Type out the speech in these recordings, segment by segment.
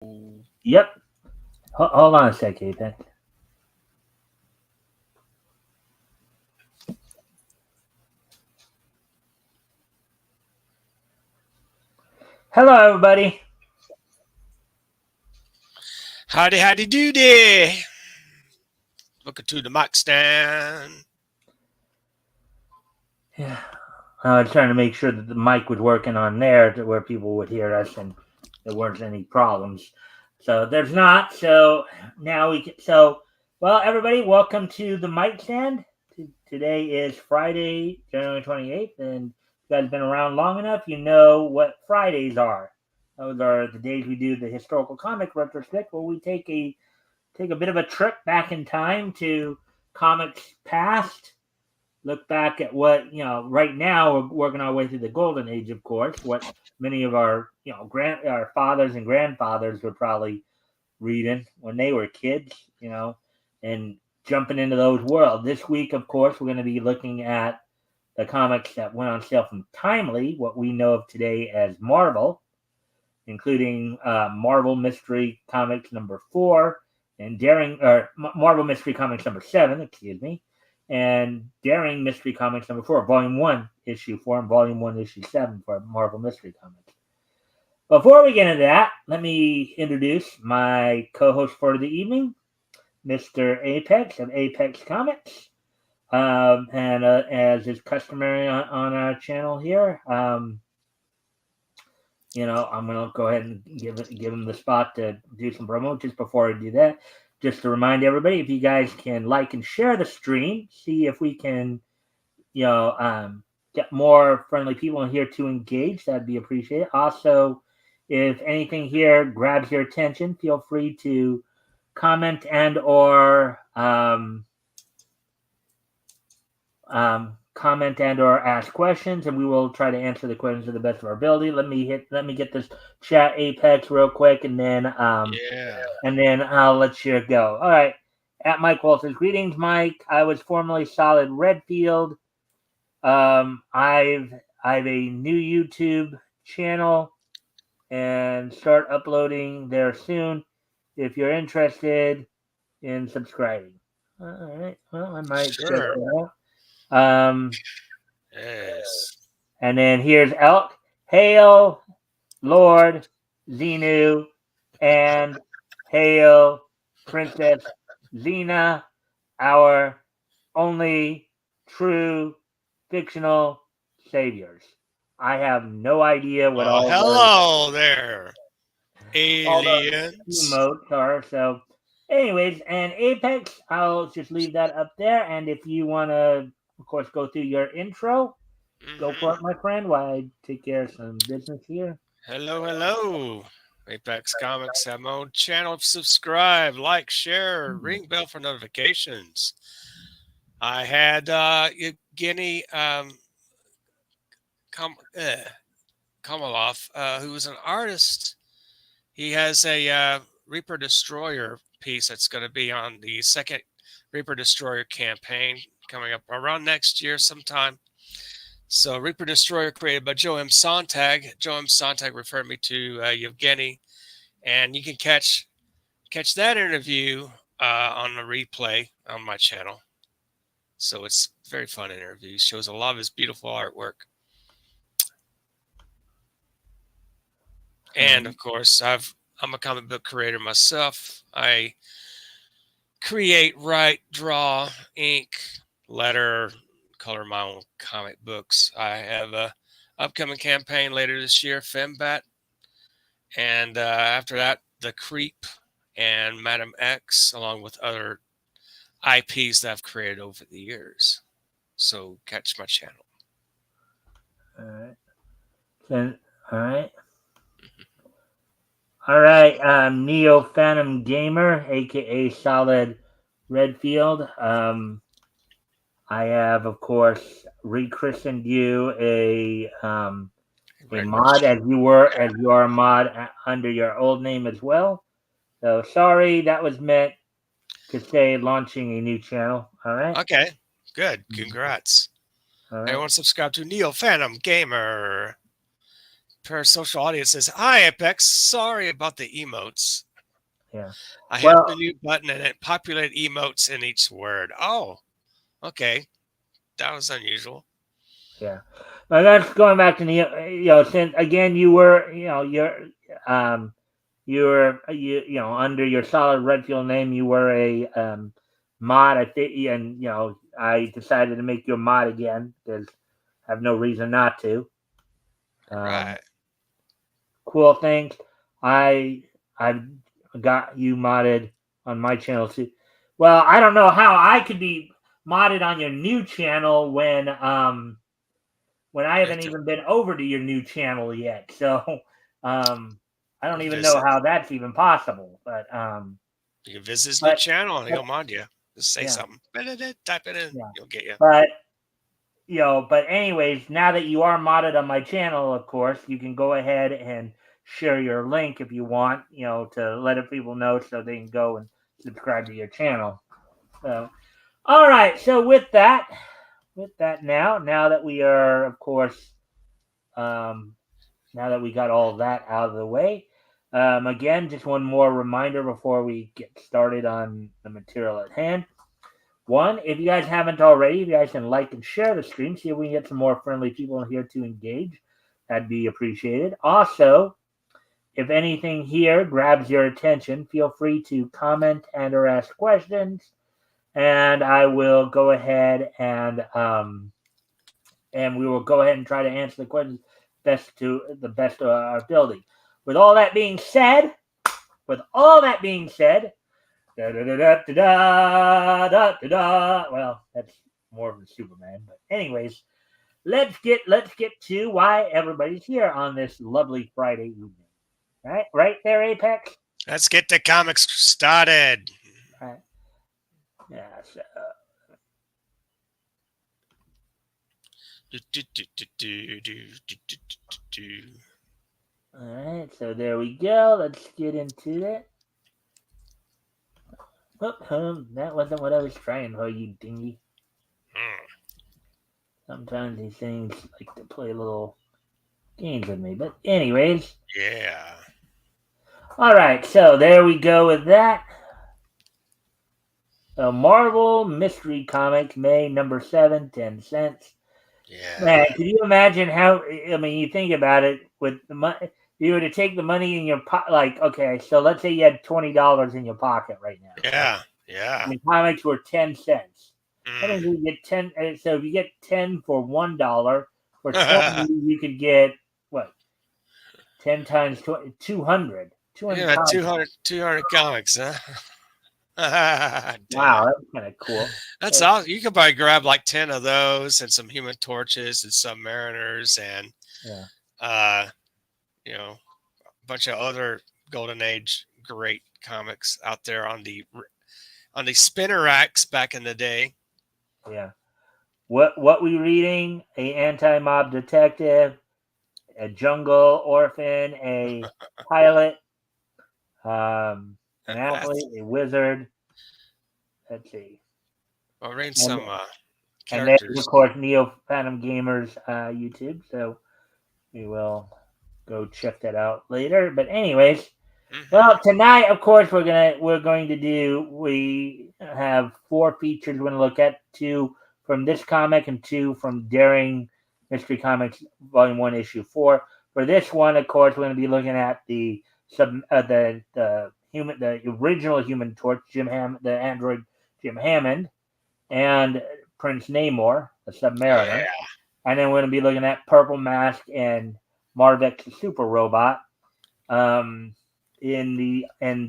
Yep. Hold on a sec, Ethan. Hello, everybody. Howdy doody. Welcome to the Mikestand. Yeah. I was trying to make sure that the mic was working on there to where people would hear us and there weren't any problems. So there's not. So now we can. So, well, everybody, welcome to the mic stand. Today is Friday, January 28th, and you guys have been around long enough. You know what Fridays are. Those are the days we do the historical comic retrospect, where we take a bit of a trip back in time to comics past, look back at what, right now we're working our way through the golden age, of course, what many of our, our fathers and grandfathers were probably reading when they were kids, and jumping into those worlds. This week, of course, we're going to be looking at the comics that went on sale from Timely, what we know of today as Marvel, including Marvel Mystery Comics number 4 and Marvel Mystery Comics number 7, excuse me, and Daring Mystery Comics number 4, Volume 1, Issue 4, and Volume 1, Issue 7 for Marvel Mystery Comics. Before we get into that, let me introduce my co-host for the evening, Mr. Apex of Apex Comics. And as is customary on our channel here, I'm gonna go ahead and give him the spot to do some promo. Just before I do that, just to remind everybody, if you guys can like and share the stream, see if we can, get more friendly people in here to engage. That'd be appreciated. Also, if anything here grabs your attention, feel free to comment and or comment and or ask questions, and we will try to answer the questions to the best of our ability. Let me get this chat Apex real quick, and then I'll let you go. All right. At Mike Walters, greetings, Mike. I was formerly Solid Redfield. I've a new YouTube channel and start uploading there soon. If you're interested in subscribing, all right. Well, I might check it out. Yes. And then here's Elk. Hail, Lord Xenu, and hail, Princess Xena, our only true fictional saviors. I have no idea what Hello there, all the aliens. emotes are. So, anyways, and Apex, I'll just leave that up there. And if you want to, of course, go through your intro, go for it, my friend, while I take care of some business here. Hello. Apex Comics have my own channel. Subscribe, like, share, ring bell for notifications. I had Evgeny Komolov, who is an artist. He has a Reaper Destroyer piece that's going to be on the second Reaper Destroyer campaign coming up around next year sometime. So Reaper Destroyer created by Joe M. Sontag. Joe M. Sontag referred me to Evgeny, and you can catch that interview on the replay on my channel. So it's a very fun interview. He shows a lot of his beautiful artwork. And of course, I'm a comic book creator myself. I create, write, draw, ink, letter, color my own comic books. I have a upcoming campaign later this year, Fembat, and after that, The Creep and Madam X, along with other IPs that I've created over the years. So catch my channel. All right. All right. All right. Neo Phantom Gamer, aka Solid Redfield. I have, of course, rechristened you a mod as you are a mod under your old name as well. So sorry, that was meant to say launching a new channel. All right. Okay. Good. Congrats. All right. Everyone subscribe to Neo Phantom Gamer. per social audience says, "Hi, Apex. Sorry about the emotes. Yeah. I hit the Well, new button and it populated emotes in each word." Oh, okay. That was unusual. yeah. But that's going back to since again you were, um, you under your solid Redfield name, you were a mod. I think, and I decided to make you a mod again because I have no reason not to. All Um, right. cool things. I got you modded on my channel too. Well, I don't know how I could be modded on your new channel when I You have haven't to even been over to your new channel yet. So I don't even know visit. how that's even possible. You can visit his new But channel and but he'll mod you. Just say yeah, something. Type it in. yeah. He'll get you. But but anyways, now that you are modded on my channel, of course, you can go ahead and share your link if you want, to let people know so they can go and subscribe to your channel. So, all right. So with that now that we are, of course, um, now that we got all that out of the way, again, just one more reminder before we get started on the material at hand. One, if you guys haven't already, if you guys can like and share the stream, see if we can get some more friendly people in here to engage. That'd be appreciated. Also, if anything here grabs your attention, feel free to comment and or ask questions, and I will go ahead and we will go ahead and try to answer the questions the best of our ability. With all that being said, with all that being said, da, da, da, da, da, da, da, da. Well, that's more of a Superman. But anyways, let's get to why everybody's here on this lovely Friday evening. Right there, Apex. Let's get the comics started. Right. Yeah. So, Do, do, do, do, do, do, do, do, do, do. all right. So there we go. Let's get into it. That wasn't what I was trying for, you dingy. Hmm. Sometimes these things like to play little games with me. But anyways, Yeah. all right. So there we go with that. So Marvel Mystery Comics, May number 7, 10 cents. Man, Yeah. can you imagine how? I mean, you think about it with the money. You were to take the money in your pocket, like okay, so let's say you had $20 in your pocket right now, right? Yeah. Yeah. And the comics were 10 cents. That means Mm. you get 10. So if you get 10 for $1, for 20 you could get what? 10 times 20, 200. 200 Yeah, comics. 200 comics, huh? Wow, Damn. that's kind of cool. That's So, awesome. You could probably grab like 10 of those and some Human Torches and Submariners and, yeah, uh, a bunch of other Golden Age great comics out there on the spinner racks back in the day. yeah. What we reading? A anti-mob detective, a jungle orphan, a pilot, an That's athlete, a wizard. Let's see, I'll read and some there's of characters. course Neo Phantom Gamers YouTube. So we will go check that out later. But anyways, Hmm. well tonight of course we have four features we're gonna look at, two from this comic and two from Daring Mystery Comics Volume 1 Issue 4. For this one, of course, we're gonna be looking at the original Human Torch, the android Jim Hammond, and Prince Namor, the Submariner. Yeah. And then we're going to be looking at Purple Mask and Marvek the Super Robot um, in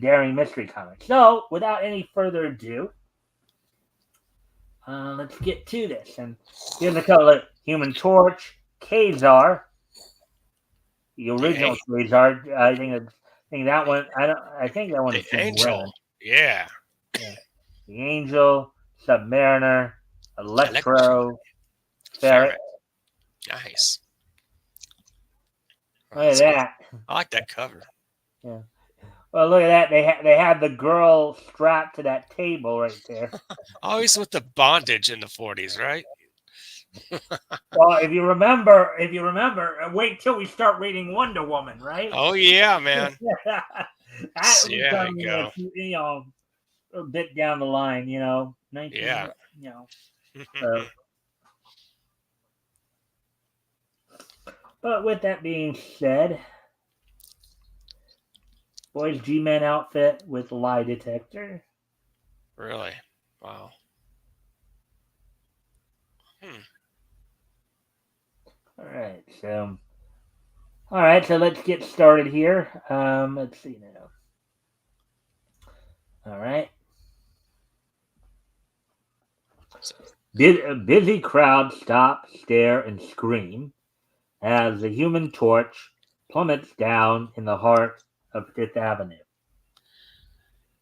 Daring Mystery Comics. So, without any further ado, let's get to this. And here's the color: Human Torch, Kazar, the The, original Kazar. I think that one. I think that one the is Jim Angel. Wren. Yeah. Yeah. The Angel, Submariner, Electro. Electro, Ferret. Ferret. Nice. Oh, Look at that's cool. that. I like that cover. Yeah. Well, look at that. They had the girl strapped to that table right there. Always with the bondage in the 40s, right? Well, if you remember, wait till we start reading Wonder Woman, right? Oh yeah, man. That will Yeah, there come you in go. a bit down the line, 19, Yeah. so. But with that being said, boys G-Man outfit with lie detector. Really? Wow. Hmm. All right, so let's get started here. Let's see now. All right. Busy crowd stop, stare, and scream as the Human Torch plummets down in the heart of Fifth Avenue.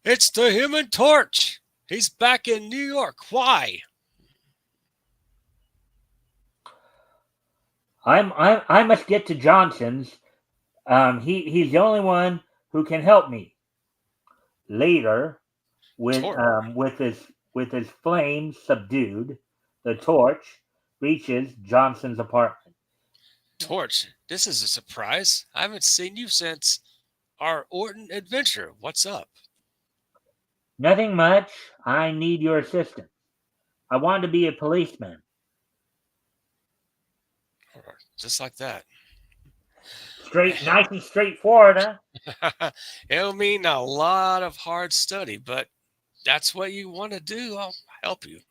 It's the Human Torch. He's back in New York. Why? I must get to Johnson's. He's the only one who can help me. Later, Torch. with his flame subdued, the torch reaches Johnson's apartment. Torch. This is a surprise. I haven't seen you since our Orton adventure. What's up? Nothing much. I need your assistance. I want to be a policeman. Just like that. Nice and straightforward, huh? It'll mean a lot of hard study, but that's what you want to do. I'll help you.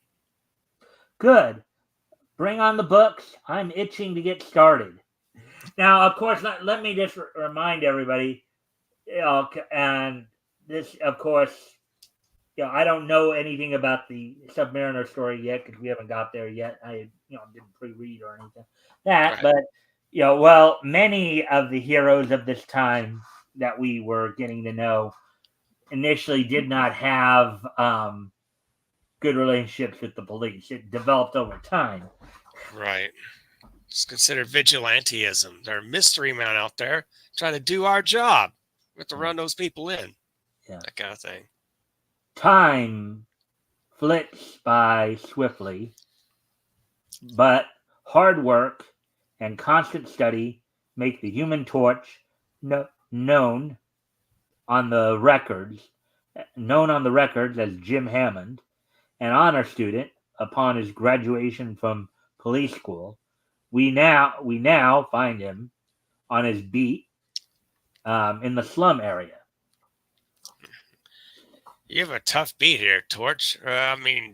Good. Bring on the books. I'm itching to get started. Now, of course, let me just remind everybody, and this, of course, I don't know anything about the Submariner story yet because we haven't got there yet. I, didn't pre-read or anything that, Right. but well, many of the heroes of this time that we were getting to know initially did not have good relationships with the police. It developed over time. Right. It's considered vigilanteism. There's a mystery man out there trying to do our job. We have to run those people in. Yeah. That kind of thing. Time flits by swiftly, but hard work and constant study make the Human Torch known on the records as Jim Hammond, an honor student upon his graduation from police school. We now find him on his beat in the slum area. You have a tough beat here, Torch.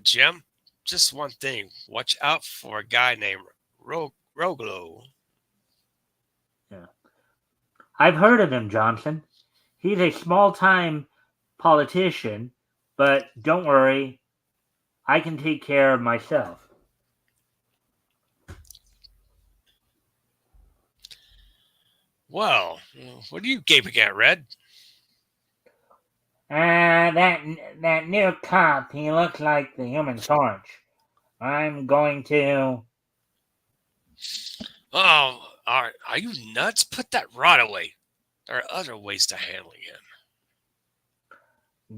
Jim. Just one thing. Watch out for a guy named Roglo. Yeah. I've heard of him, Johnson. He's a small-time politician, but don't worry, I can take care of myself. Well, what are you gaping at, Red? That new cop, he looks like the Human Torch. I'm going to... Oh, are you nuts? Put that rod away. There are other ways to handling him.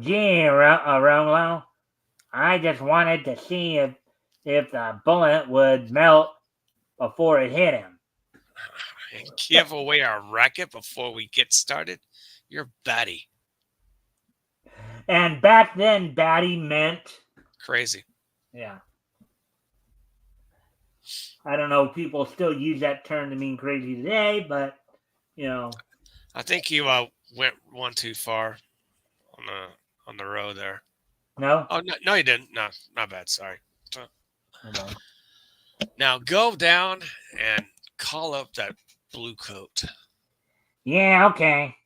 Gee, Rolo, I just wanted to see if the bullet would melt before it hit him. Give away our racket before we get started? You're batty. And back then, batty meant... Crazy. Yeah. I don't know if people still use that term to mean crazy today, but, I think you went one too far on the road there. No? Oh, no, you didn't. No, not bad. Sorry. Okay. Now go down and call up that blue coat. Yeah, okay.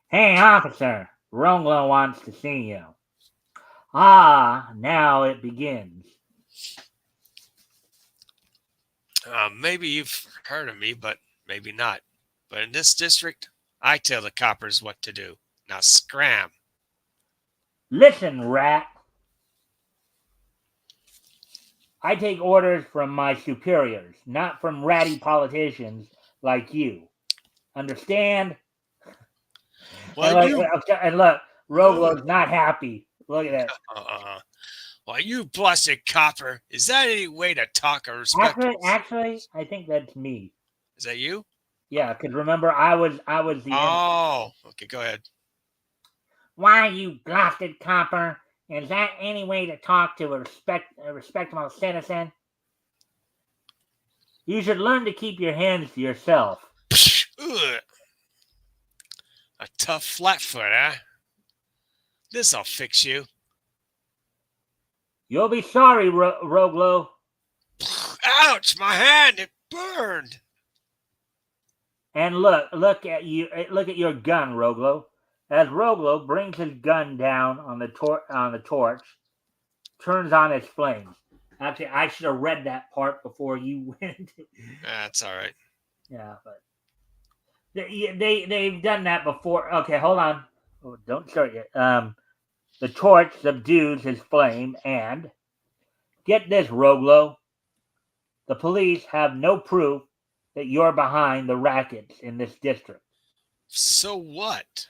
Hey, officer, Ronglo wants to see you. Ah, now it begins. Maybe you've heard of me, but maybe not. But in this district, I tell the coppers what to do. Now scram. Listen, rat. I take orders from my superiors, not from ratty politicians like you. Understand? Well, and look, Roglo's not happy. Look at that. Why, you blessed copper. Is that any way to talk or respect? Actually, I think that's me. Is that you? Yeah, because remember, I was the enemy. Oh, okay, go ahead. Why, you blasted copper? Is that any way to talk to a respectable citizen? You should learn to keep your hands to yourself. Ugh. A tough flatfoot, huh? This'll fix you. You'll be sorry, Roglo. Ouch, my hand, it burned. And look at your gun, Roglo. As Roglo brings his gun down on the torch, turns on its flames. Actually, I should have read that part before you went. That's all right. Yeah, but they've done that before. Okay, hold on. Oh, don't start yet. The torch subdues his flame, and get this, Roglo. The police have no proof that you're behind the rackets in this district. So what?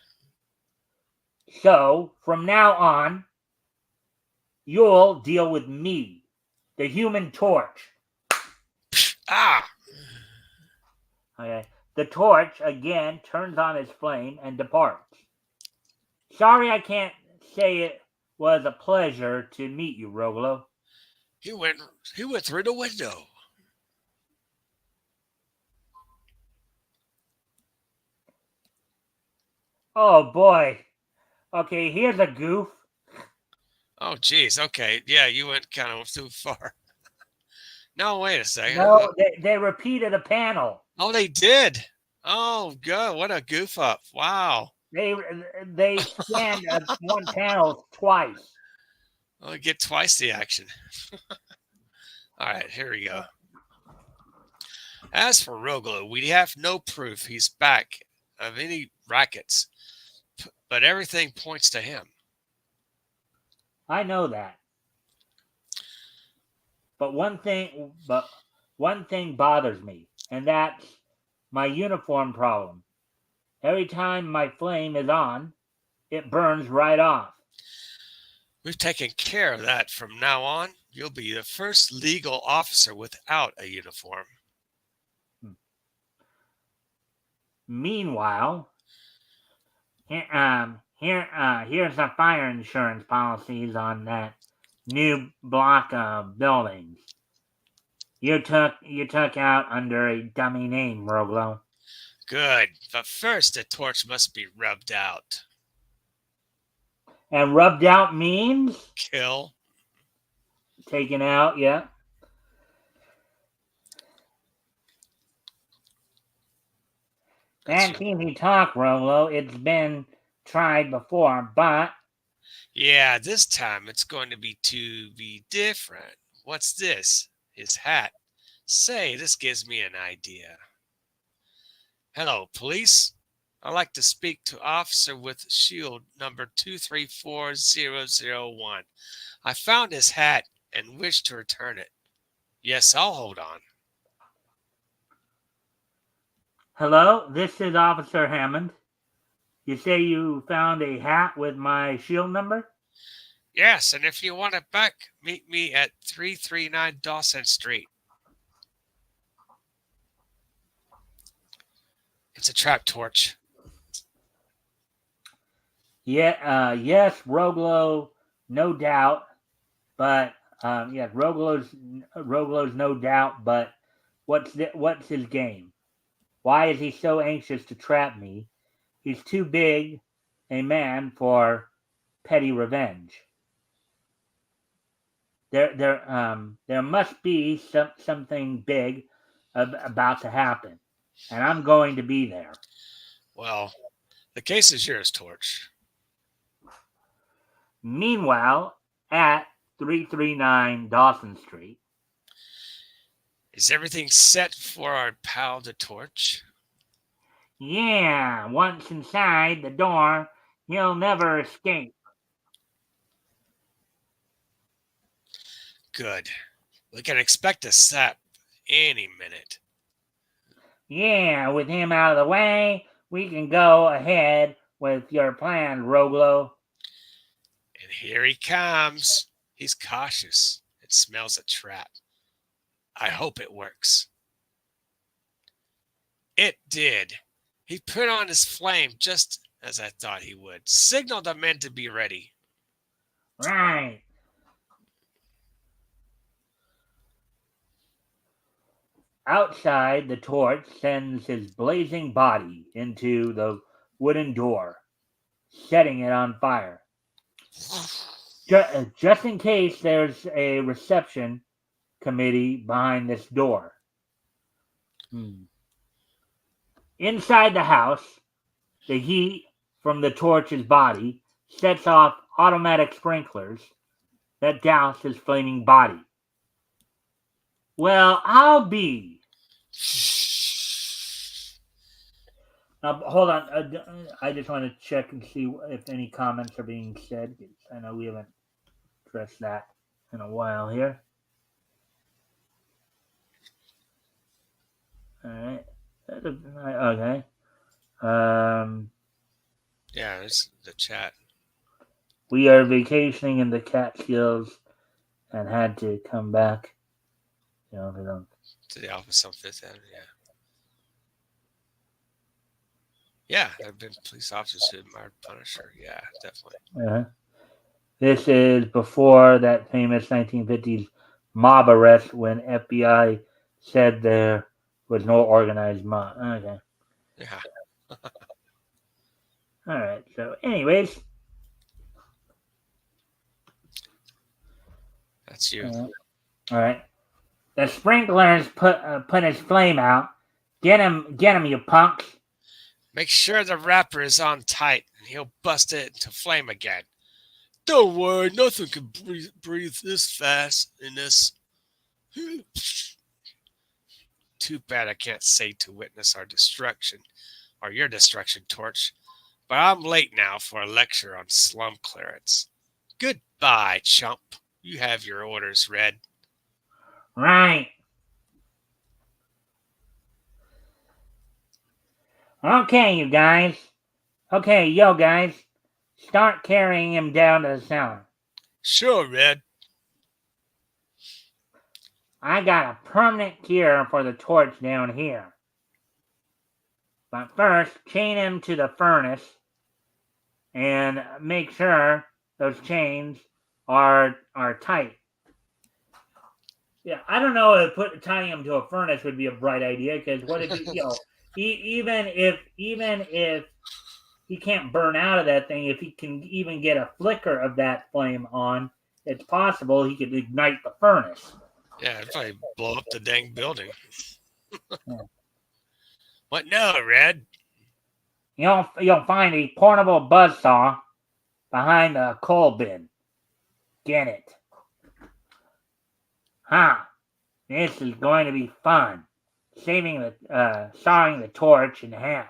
So, from now on, you'll deal with me, the Human Torch. Ah! Okay. The torch again turns on its flame and departs. Sorry I can't say it was a pleasure to meet you, Roglo. He went through the window. Oh boy. Okay, here's a goof. Oh, geez. Okay. Yeah, you went kind of too far. No, wait a second. No, they repeated a panel. Oh, they did. Oh, God. What a goof up. Wow. They scanned one panel twice. Well, we get twice the action. All right, here we go. As for Roglo, we have no proof he's back of any rackets, but everything points to him. I know that. But one thing bothers me, and that's my uniform problem. Every time my flame is on, it burns right off. We've taken care of that. From now on, you'll be the first legal officer without a uniform. Meanwhile, here's the fire insurance policies on that new block of buildings you took out under a dummy name, Roglo. Good, but first the torch must be rubbed out. And rubbed out means Kill. taken out, yeah. That's easy talk, Roglo. It's been tried before, but yeah, this time it's going to be different. What's this? His hat. Say, this gives me an idea. Hello, police. I'd like to speak to officer with shield number 234001. I found his hat and wish to return it. Yes, I'll hold on. Hello, this is Officer Hammond. You say you found a hat with my shield number? Yes, and if you want it back, meet me at 339 Dawson Street. It's a trap torch. Yeah, yes, Roglo, no doubt. But yeah, Roglo's no doubt. But what's his game? Why is he so anxious to trap me? He's too big a man for petty revenge. There must be something big about to happen, and I'm going to be there. Well, the case is yours, Torch. Meanwhile, at 339 Dawson Street. Is everything set for our pal, the Torch? Yeah, once inside the door, he'll never escape. Good. We can expect a sap any minute. Yeah, with him out of the way, we can go ahead with your plan, Roglo. And here he comes. He's cautious. It smells a trap. I hope it works. It did. He put on his flame just as I thought he would. Signaled the men to be ready. Right. Outside, the torch sends his blazing body into the wooden door, setting it on fire. Just in case there's a reception committee behind this door. Inside the house, the heat from the torch's body sets off automatic sprinklers that douse his flaming body. Well, I'll be. Hold on. I just want to check and see if any comments are being said. I know we haven't addressed that in a while here. All right. Okay. Yeah, there's the chat. We are vacationing in the Catskills and had to come back. To the office on Fifth Avenue, yeah. Yeah, there have been police officers who admired Punisher. Yeah, definitely. This is before that famous 1950s mob arrest when FBI said there was no organized mob. Okay. Yeah. All right. So, anyways. That's you. All right. The sprinklers put his flame out. Get him, you punks. Make sure the wrapper is on tight, and he'll bust it into flame again. Don't worry, nothing can breathe this fast in this. Too bad I can't stay to witness our destruction, or your destruction, Torch. But I'm late now for a lecture on slum clearance. Goodbye, chump. You have your orders, Red. Right. Okay, you guys. Okay, yo, guys. Start carrying him down to the cellar. Sure, Red. I got a permanent cure for the torch down here. But first, chain him to the furnace and make sure those chains are tight. Yeah, I don't know if tying him to a furnace would be a bright idea, because what if even if he can't burn out of that thing, if he can even get a flicker of that flame on, it's possible he could ignite the furnace. Yeah, it'd probably blow up the dang building. Yeah. What now, Red? You'll find a portable buzzsaw behind the coal bin. Get it. This is going to be fun. Sawing the torch in half.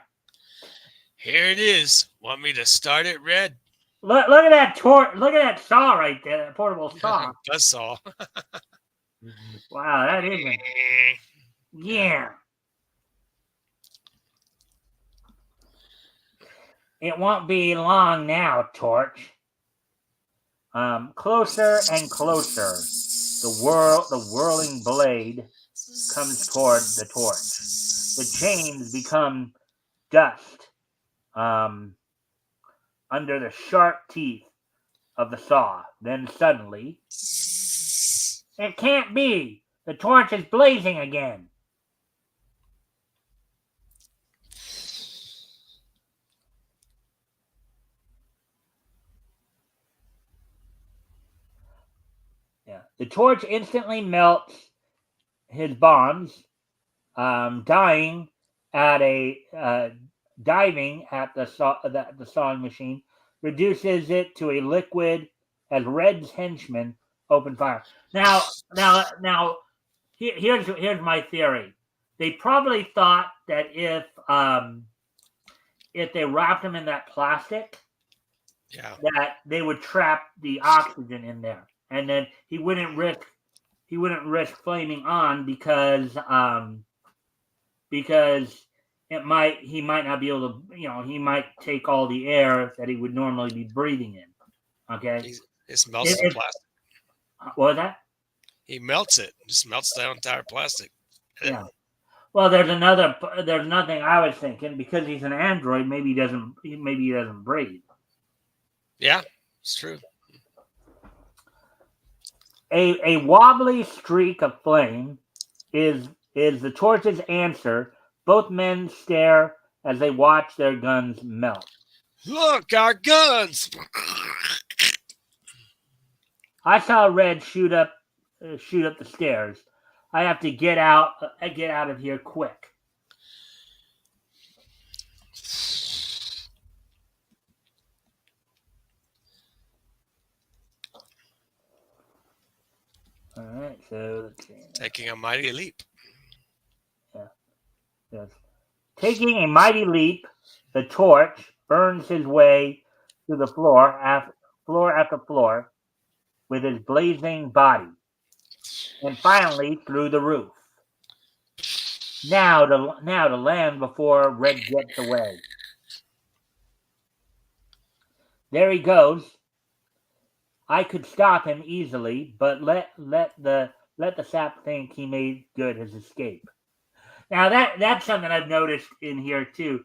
Here it is. Want me to start it, Red? Look at that torch. Look at that saw right there. That portable saw. Buzzsaw. Wow, that isn't. Yeah. It won't be long now, Torch. Closer and closer. The whirling blade comes toward the torch. The chains become dust under the sharp teeth of the saw. Then suddenly, it can't be. The torch is blazing again. Yeah. The torch instantly melts his bonds, diving at the sawing machine, reduces it to a liquid as Red's henchmen open fire. Now, here's my theory. They probably thought that if they wrapped him in that plastic, that they would trap the oxygen in there, and then he wouldn't risk flaming on because he might not be able to, he might take all the air that he would normally be breathing in. Okay, it's melted plastic. What was that? He melts it. Just melts the entire plastic. Yeah. Well, there's nothing I was thinking because he's an android. Maybe he doesn't breathe. Yeah, it's true. A wobbly streak of flame is the torch's answer. Both men stare as they watch their guns melt. Look, our guns! I saw Red shoot up the stairs. I have to get out of here quick. All right, so let's see. Taking a mighty leap. Yeah. Yes. Taking a mighty leap, the torch burns his way through the floor after floor with his blazing body, and finally through the roof. Now to land before Red gets away. There he goes. I could stop him easily, but let the sap think he made good his escape. Now that's something I've noticed in here too.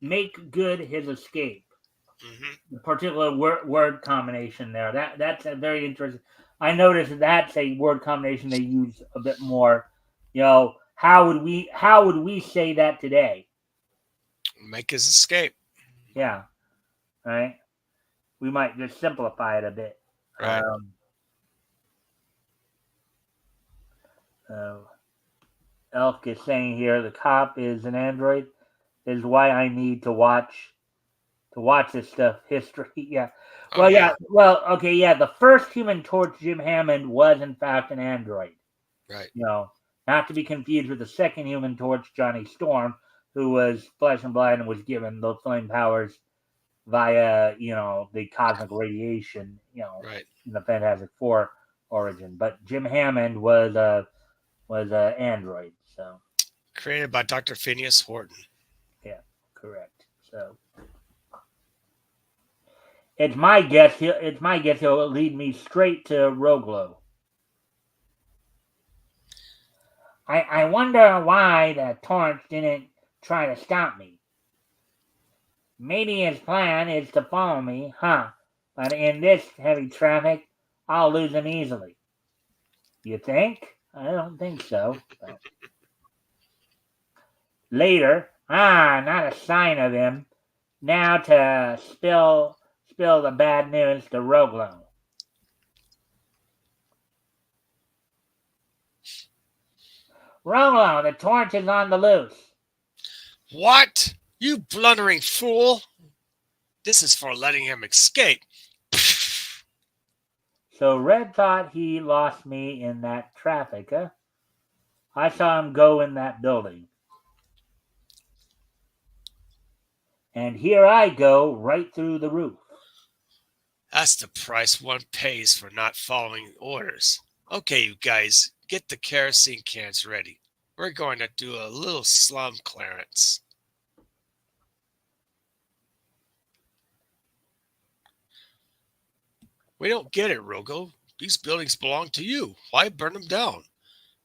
Make good his escape. Mm-hmm. The particular word combination there. That's a very interesting. I noticed that's a word combination they use a bit more. How would we say that today? Make his escape. Yeah, right. We might just simplify it a bit. Right. Elk is saying here the cop is an android. Is why I need to watch this stuff. History. Yeah. Well, yeah. Well, okay. Yeah. The first Human Torch, Jim Hammond, was in fact an android. Right. Not to be confused with the second Human Torch, Johnny Storm, who was flesh and blood and was given those flame powers via, the cosmic radiation, right. in the Fantastic Four origin. But Jim Hammond was a android. So created by Dr. Phineas Horton. Yeah, correct. So it's my guess he'll lead me straight to Roglo. I wonder why the torch didn't try to stop me. Maybe his plan is to follow me, huh? But in this heavy traffic, I'll lose him easily. You think? I don't think so. But later, not a sign of him. Now to spill the bad news to Roglo. Roglo, the torch is on the loose. What? You blundering fool! This is for letting him escape. So Red thought he lost me in that traffic, huh? I saw him go in that building. And here I go right through the roof. That's the price one pays for not following orders. Okay, you guys, get the kerosene cans ready. We're going to do a little slum clearance. We don't get it, Rogo. These buildings belong to you. Why burn them down?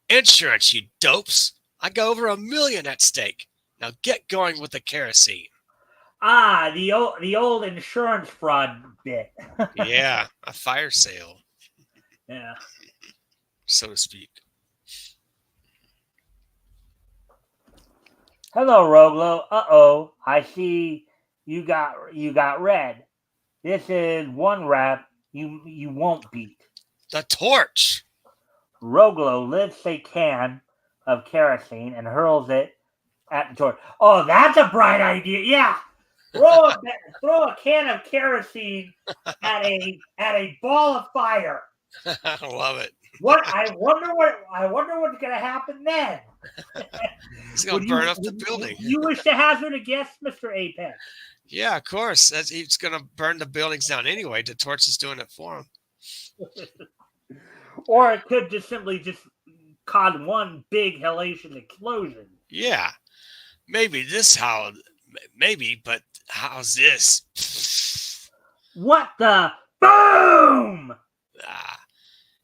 Insurance, you dopes. I got over $1 million at stake. Now get going with the kerosene. The old insurance fraud bit. Yeah, a fire sale. Yeah. So to speak. Hello, Roglo. Uh-oh. I see you got red. This is one rap you won't beat. The torch. Roglo lifts a can of kerosene and hurls it at the torch. Oh, that's a bright idea. Yeah. Throw a can of kerosene at a ball of fire. I love it. I wonder what's gonna happen then. He's gonna burn up the building. You wish to hazard a guess, Mr. Apex? Yeah, of course. He's gonna burn the buildings down anyway. The torch is doing it for him. Or it could just simply cause one big hellacious explosion. Yeah, but how's this? What the boom?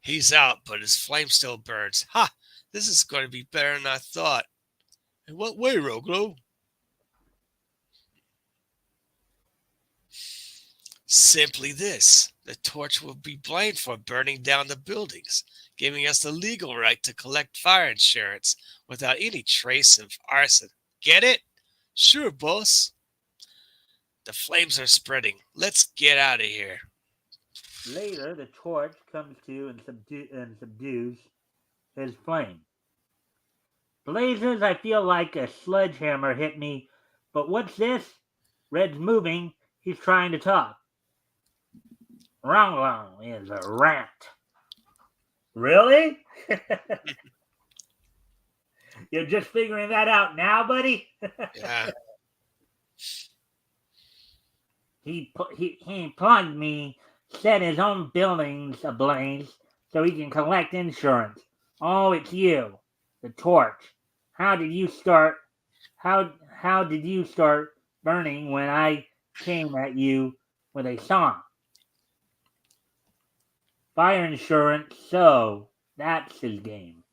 He's out, but his flame still burns. Ha! This is going to be better than I thought. In what way, Roglo? Simply this. The torch will be blamed for burning down the buildings, giving us the legal right to collect fire insurance without any trace of arson. Get it? Sure, boss. The flames are spreading. Let's get out of here. Later, the torch comes to and subdues his flame. Blazes, I feel like a sledgehammer hit me. But what's this? Red's moving. He's trying to talk. Wrong is a rat. Really? You're just figuring that out now, buddy? Yeah. He plugged me, set his own buildings ablaze so he can collect insurance. Oh, it's you, the torch. How did you start? How did you start burning when I came at you with a song? Fire insurance, so that's his game,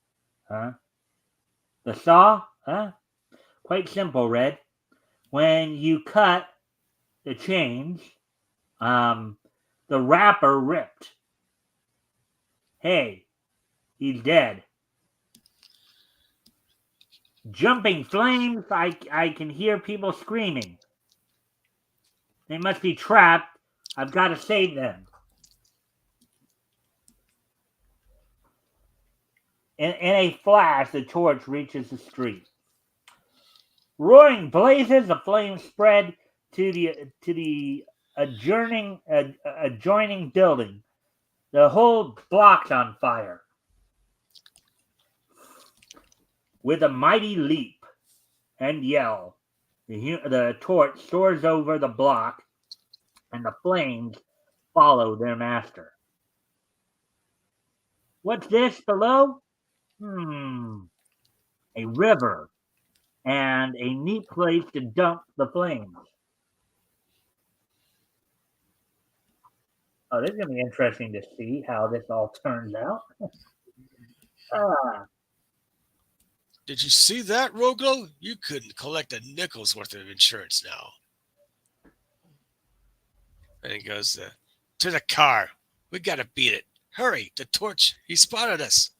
huh? The saw, huh? Quite simple, Red. When you cut the chains, the wrapper ripped. Hey, he's dead. Jumping flames, I can hear people screaming. They must be trapped. I've got to save them. In a flash, the torch reaches the street. Roaring blazes, the flames spread to the adjoining building. The whole block's on fire. With a mighty leap and yell, the torch soars over the block, and the flames follow their master. What's this below? A river and a neat place to dump the flames. Oh, this is going to be interesting to see how this all turns out. Did you see that, Roglo? You couldn't collect a nickel's worth of insurance now. And he goes, to the car. We got to beat it. Hurry, the torch. He spotted us.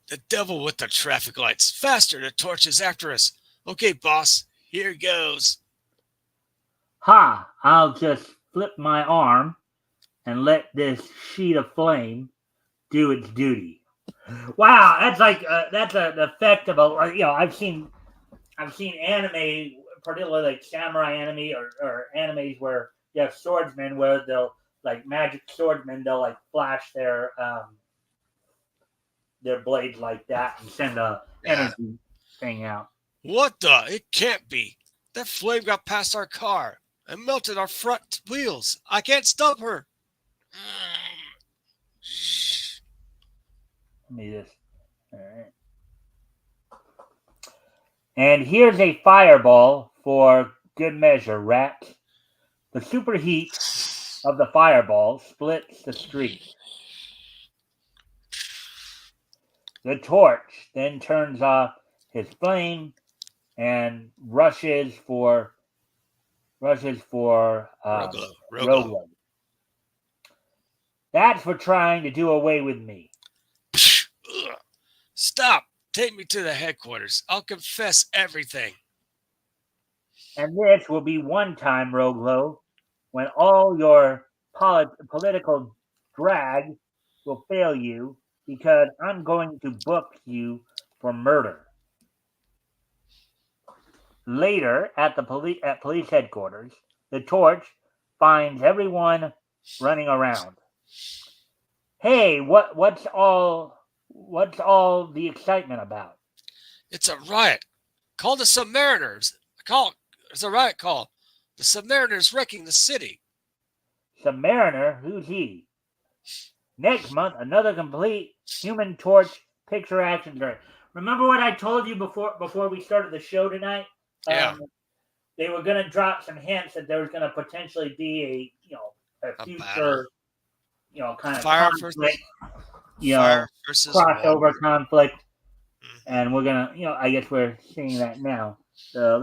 The devil with the traffic lights. Faster, the torch is after us. Okay, boss, here goes. Ha! I'll just flip my arm and let this sheet of flame do its duty. Wow, that's like that's an effect of a I've seen anime, particularly like samurai anime or animes where you have swordsmen where they'll like magic swordsmen, they'll like flash their blades like that and send a energy thing out. What the? It can't be. That flame got past our car and melted our front wheels. I can't stop her. Let me just. All right. And here's a fireball for good measure, rat. The superheat of the fireball splits the street. The torch then turns off his flame and rushes for Roglo. That's for trying to do away with me. Stop! Take me to the headquarters. I'll confess everything. And this will be one time, Roglo, when all your political drag will fail you, because I'm going to book you for murder. Later, at police headquarters, the torch finds everyone running around. Hey, what's all the excitement about? It's a riot. Call the Submariners. It's a riot call. The Submariners wrecking the city. Submariner? Who's he? Next month, another complete Human Torch picture action story. Remember what I told you before we started the show tonight? Yeah. They were going to drop some hints that there was going to potentially be A battle. future, kind of Fire conflict, fire versus crossover water. conflict, Hmm. and we're gonna, I guess we're seeing that now. So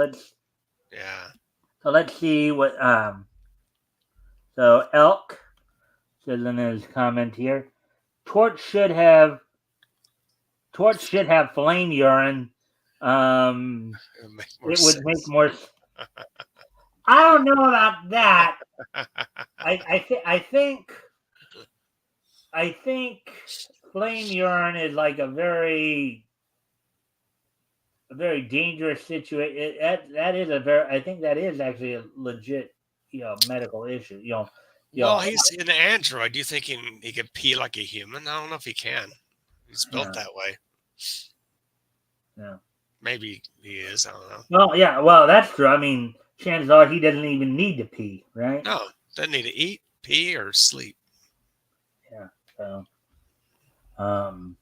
Yeah. let's see what so Elk says in his comment here. Torch should have flame urine. It would make more It would make sense. more. I don't know about that. I think flame urine is like a very dangerous situation. That is a very. I think that is actually a legit, medical issue. You Well, know, he's an android. Do you think he can pee like a human? I don't know if he can. He's built yeah, that way. yeah. Maybe he is. I don't know. Well, yeah. Well, that's true. I mean, chances are he doesn't even need to pee, right? No, doesn't need to eat, pee, or sleep. Yeah. So, um,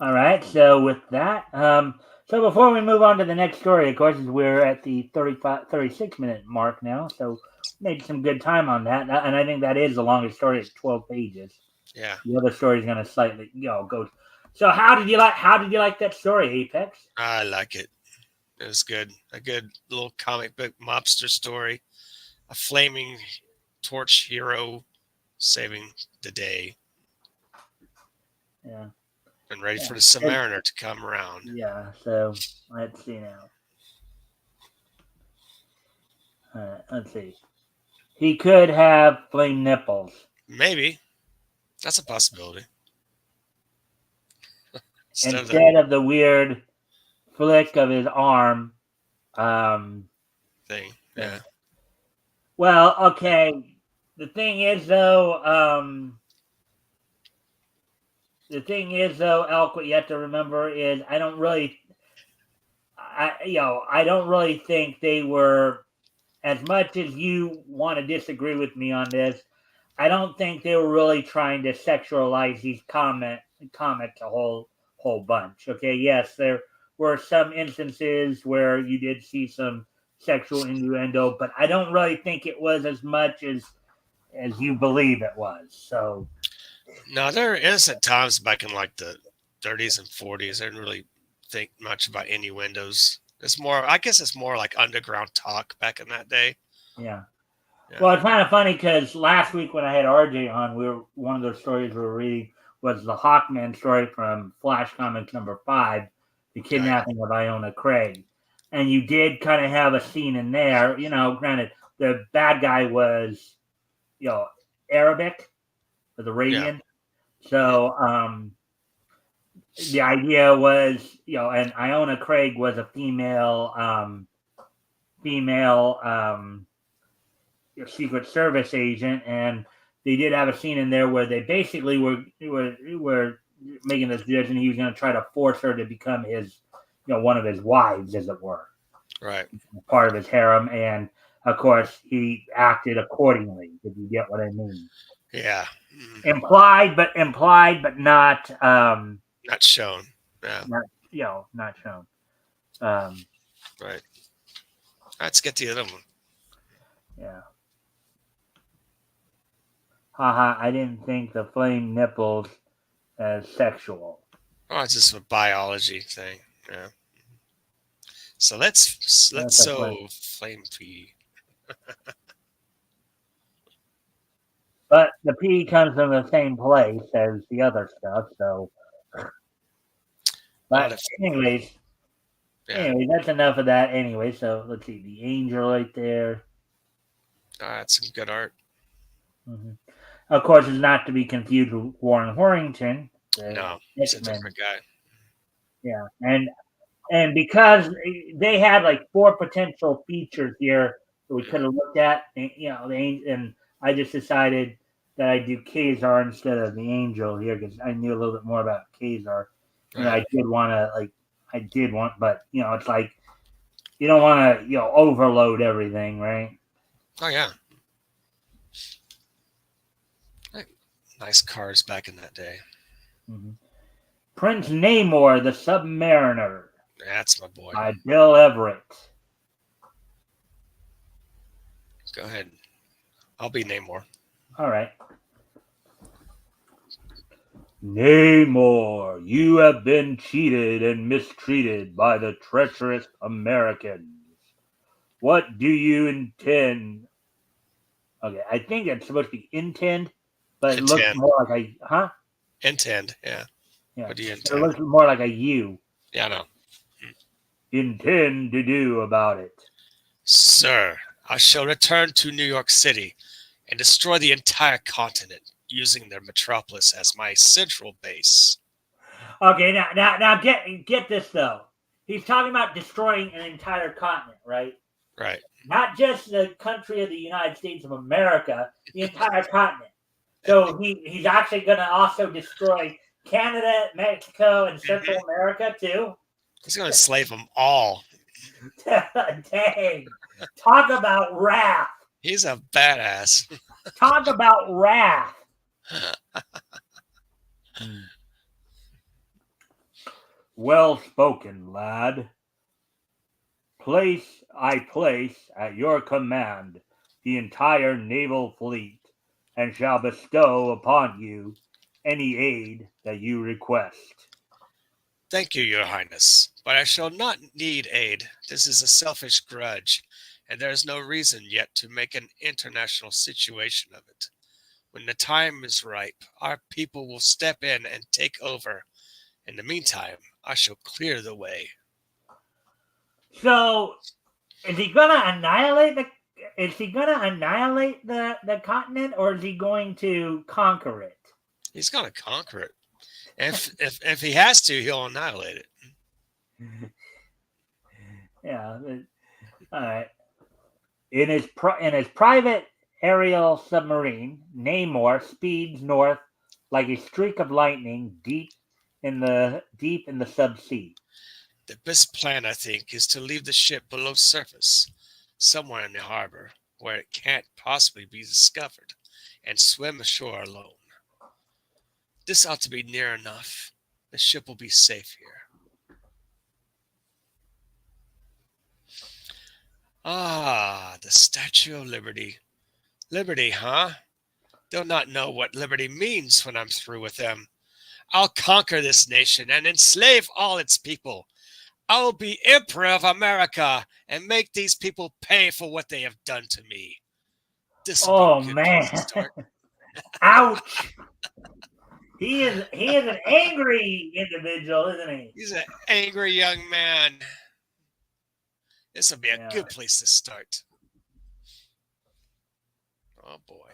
all right. So with that, so before we move on to the next story, of course, we're at the 36-minute mark now. So made some good time on that, and I think that is the longest story. It's 12 pages. Yeah, The other story is going to slightly, go. So how did you like that story, Apex? I like it. It was good. A good little comic book mobster story. A flaming torch hero saving the day Yeah. and ready Yeah. for the Submariner to come around. Yeah. So let's see now. Let's see. He could have flame nipples Maybe that's a possibility. Instead of the instead of the weird flick of his arm. thing. Thing. Yeah. Well, okay. The thing is, though, Elk. What you have to remember is, I don't really think they were, as much as you want to disagree with me on this. I don't think they were really trying to sexualize these comics a whole bunch. Okay, yes, there were some instances where you did see some sexual innuendo, but I don't really think it was as much as you believe it was. So No, there were innocent times back in like the 30s and 40s. I didn't really think much about innuendos. It's more, I guess it's more like underground talk back in that day. yeah. Yeah. Well, it's kind of funny because last week when I had RJ on, one of those stories we were reading was the Hawkman story from Flash Comics #5, the Right. kidnapping of Iona Craig, and you did kind of have a scene in there. Granted, the bad guy was, Arabic, was Yeah. Arabian. Mhm. So the idea was, and Iona Craig was a female Secret Service agent, and they did have a scene in there where they basically were making this decision. He was going to try to force her to become his, one of his wives, as it were, Right. part of his harem, and of course he acted accordingly. If you get what I mean, Yeah. Mhm. implied, but not Not shown. Yeah. not shown. Um, Right. Let's get the other one. yeah. Haha, I didn't think the flame nipples as sexual. Oh, it's just a biology thing. Yeah. So let's That's a flame. flame pea. But the P comes from the same place as the other stuff, so. Oh, But anyways, yeah. that's enough of that. Anyway, so let's see the angel right there. That's some good art. Mm-hmm. Of course, it's not to be confused with Warren Horrington, the No, it's a X-Men. different guy. Yeah, and because they had like 4 potential features here that we could have looked at, and I just decided that I'd do Kazar instead of the Angel here because I knew a little bit more about Kazar, and Right. I did want, but it's like you don't want to overload everything, right? Oh yeah. Nice cars back in that day. Mm-hmm. Prince Namor, the Submariner, That's my boy. by Bill Everett. Go ahead. I'll be Namor. All right. Namor, you have been cheated and mistreated by the treacherous Americans. What do you intend? Okay, I think it's supposed to be intend, but it looks Intend. more like a Intend. Yeah. Yeah, What do you it intend? looks more like a U. Yeah, I know. Intend to do about it. Sir, I shall return to New York City and destroy the entire continent using their metropolis as my central base. Okay, now get this though. He's talking about destroying an entire continent, right? Right. Not just the country of the United States of America, the entire continent. So he's actually going to also destroy Canada, Mexico, and Central America too. He's going to enslave them all. Dang! Talk about wrath. He's a badass. Talk about wrath. Well spoken, lad. I place at your command the entire naval fleet, and shall bestow upon you any aid that you request. Thank you, Your Highness, but I shall not need aid. This is a selfish grudge, and there is no reason yet to make an international situation of it. When the time is ripe, our people will step in and take over. In the meantime, I shall clear the way. So, is he gonna annihilate the? Is he gonna annihilate the continent, or is he going to conquer it? He's going to conquer it. If he has to, he'll annihilate it. Yeah. All right. In his private aerial submarine, Namor speeds north like a streak of lightning deep in the subsea. The best plan, I think, is to leave the ship below surface, somewhere in the harbor, where it can't possibly be discovered, and swim ashore alone. This ought to be near enough. The ship will be safe here. Ah, the Statue of Liberty. Liberty, huh? They'll not know what liberty means when I'm through with them. I'll conquer this nation and enslave all its people. I'll be Emperor of America and make these people pay for what they have done to me. This will Oh be a good man! place to start. Ouch! He is an angry individual, isn't he? He's an angry young man. This will be a Yeah. good place to start. Oh boy.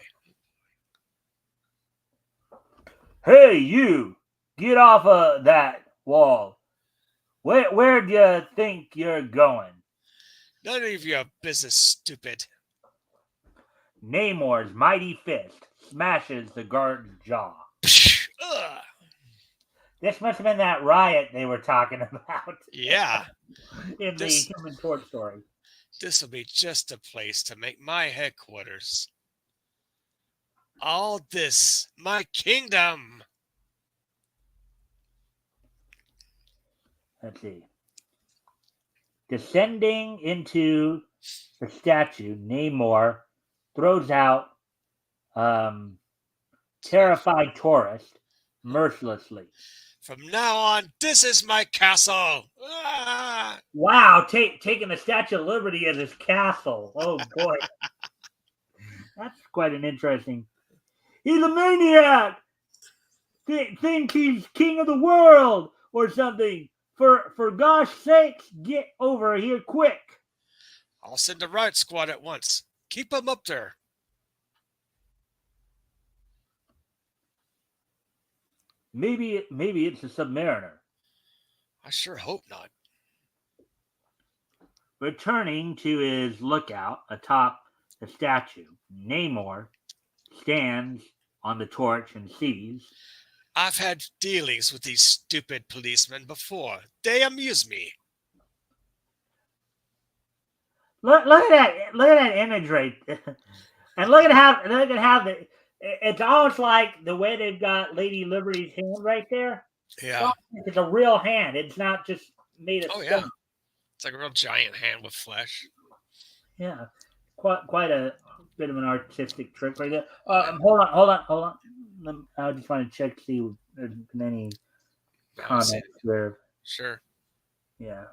Hey, you! Get off of that wall. Where do you think you're going? None of your business, stupid. Namor's mighty fist smashes the guard's jaw. Ugh. This must have been that riot they were talking about. Yeah. In the Human Torch story. This will be just a place to make my headquarters. All this, my kingdom. Let's see. Descending into the statue, Namor throws out terrified tourist mercilessly. From now on, this is my castle. Ah! Wow, taking the Statue of Liberty as his castle. Oh boy. That's quite an interesting. He's a maniac! Think he's king of the world or something. For gosh sakes, get over here quick. I'll send a riot squad at once. Keep them up there. Maybe it's a Submariner. I sure hope not. Returning to his lookout atop the statue, Namor stands on the torch and sees. I've had dealings with these stupid policemen before. They amuse me. Look at that imagery, and look at how it's almost like the way they've got Lady Liberty's hand right there. Yeah. It's a real hand. It's not just made of Oh, stone. yeah. It's like a real giant hand with flesh. Yeah, quite a bit of an artistic trick right there. Hold on. I just want to check to see if there's been any comments there. Sure. Yeah.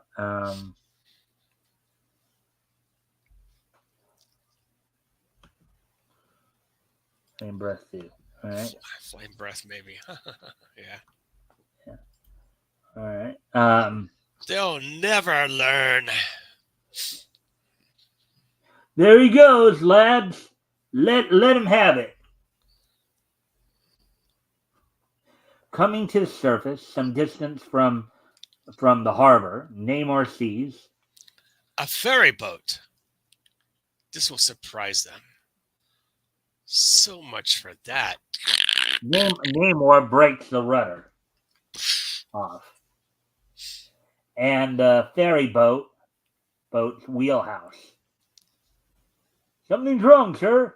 Flame breath too. All right. Flame breath, maybe. Yeah. All right. They'll never learn. There he goes, lads. Let him have it. Coming to the surface, some distance from the harbor, Namor sees a ferry boat. This will surprise them. So much for that. Namor breaks the rudder off, and the ferry boat's wheelhouse. Something's wrong, sir.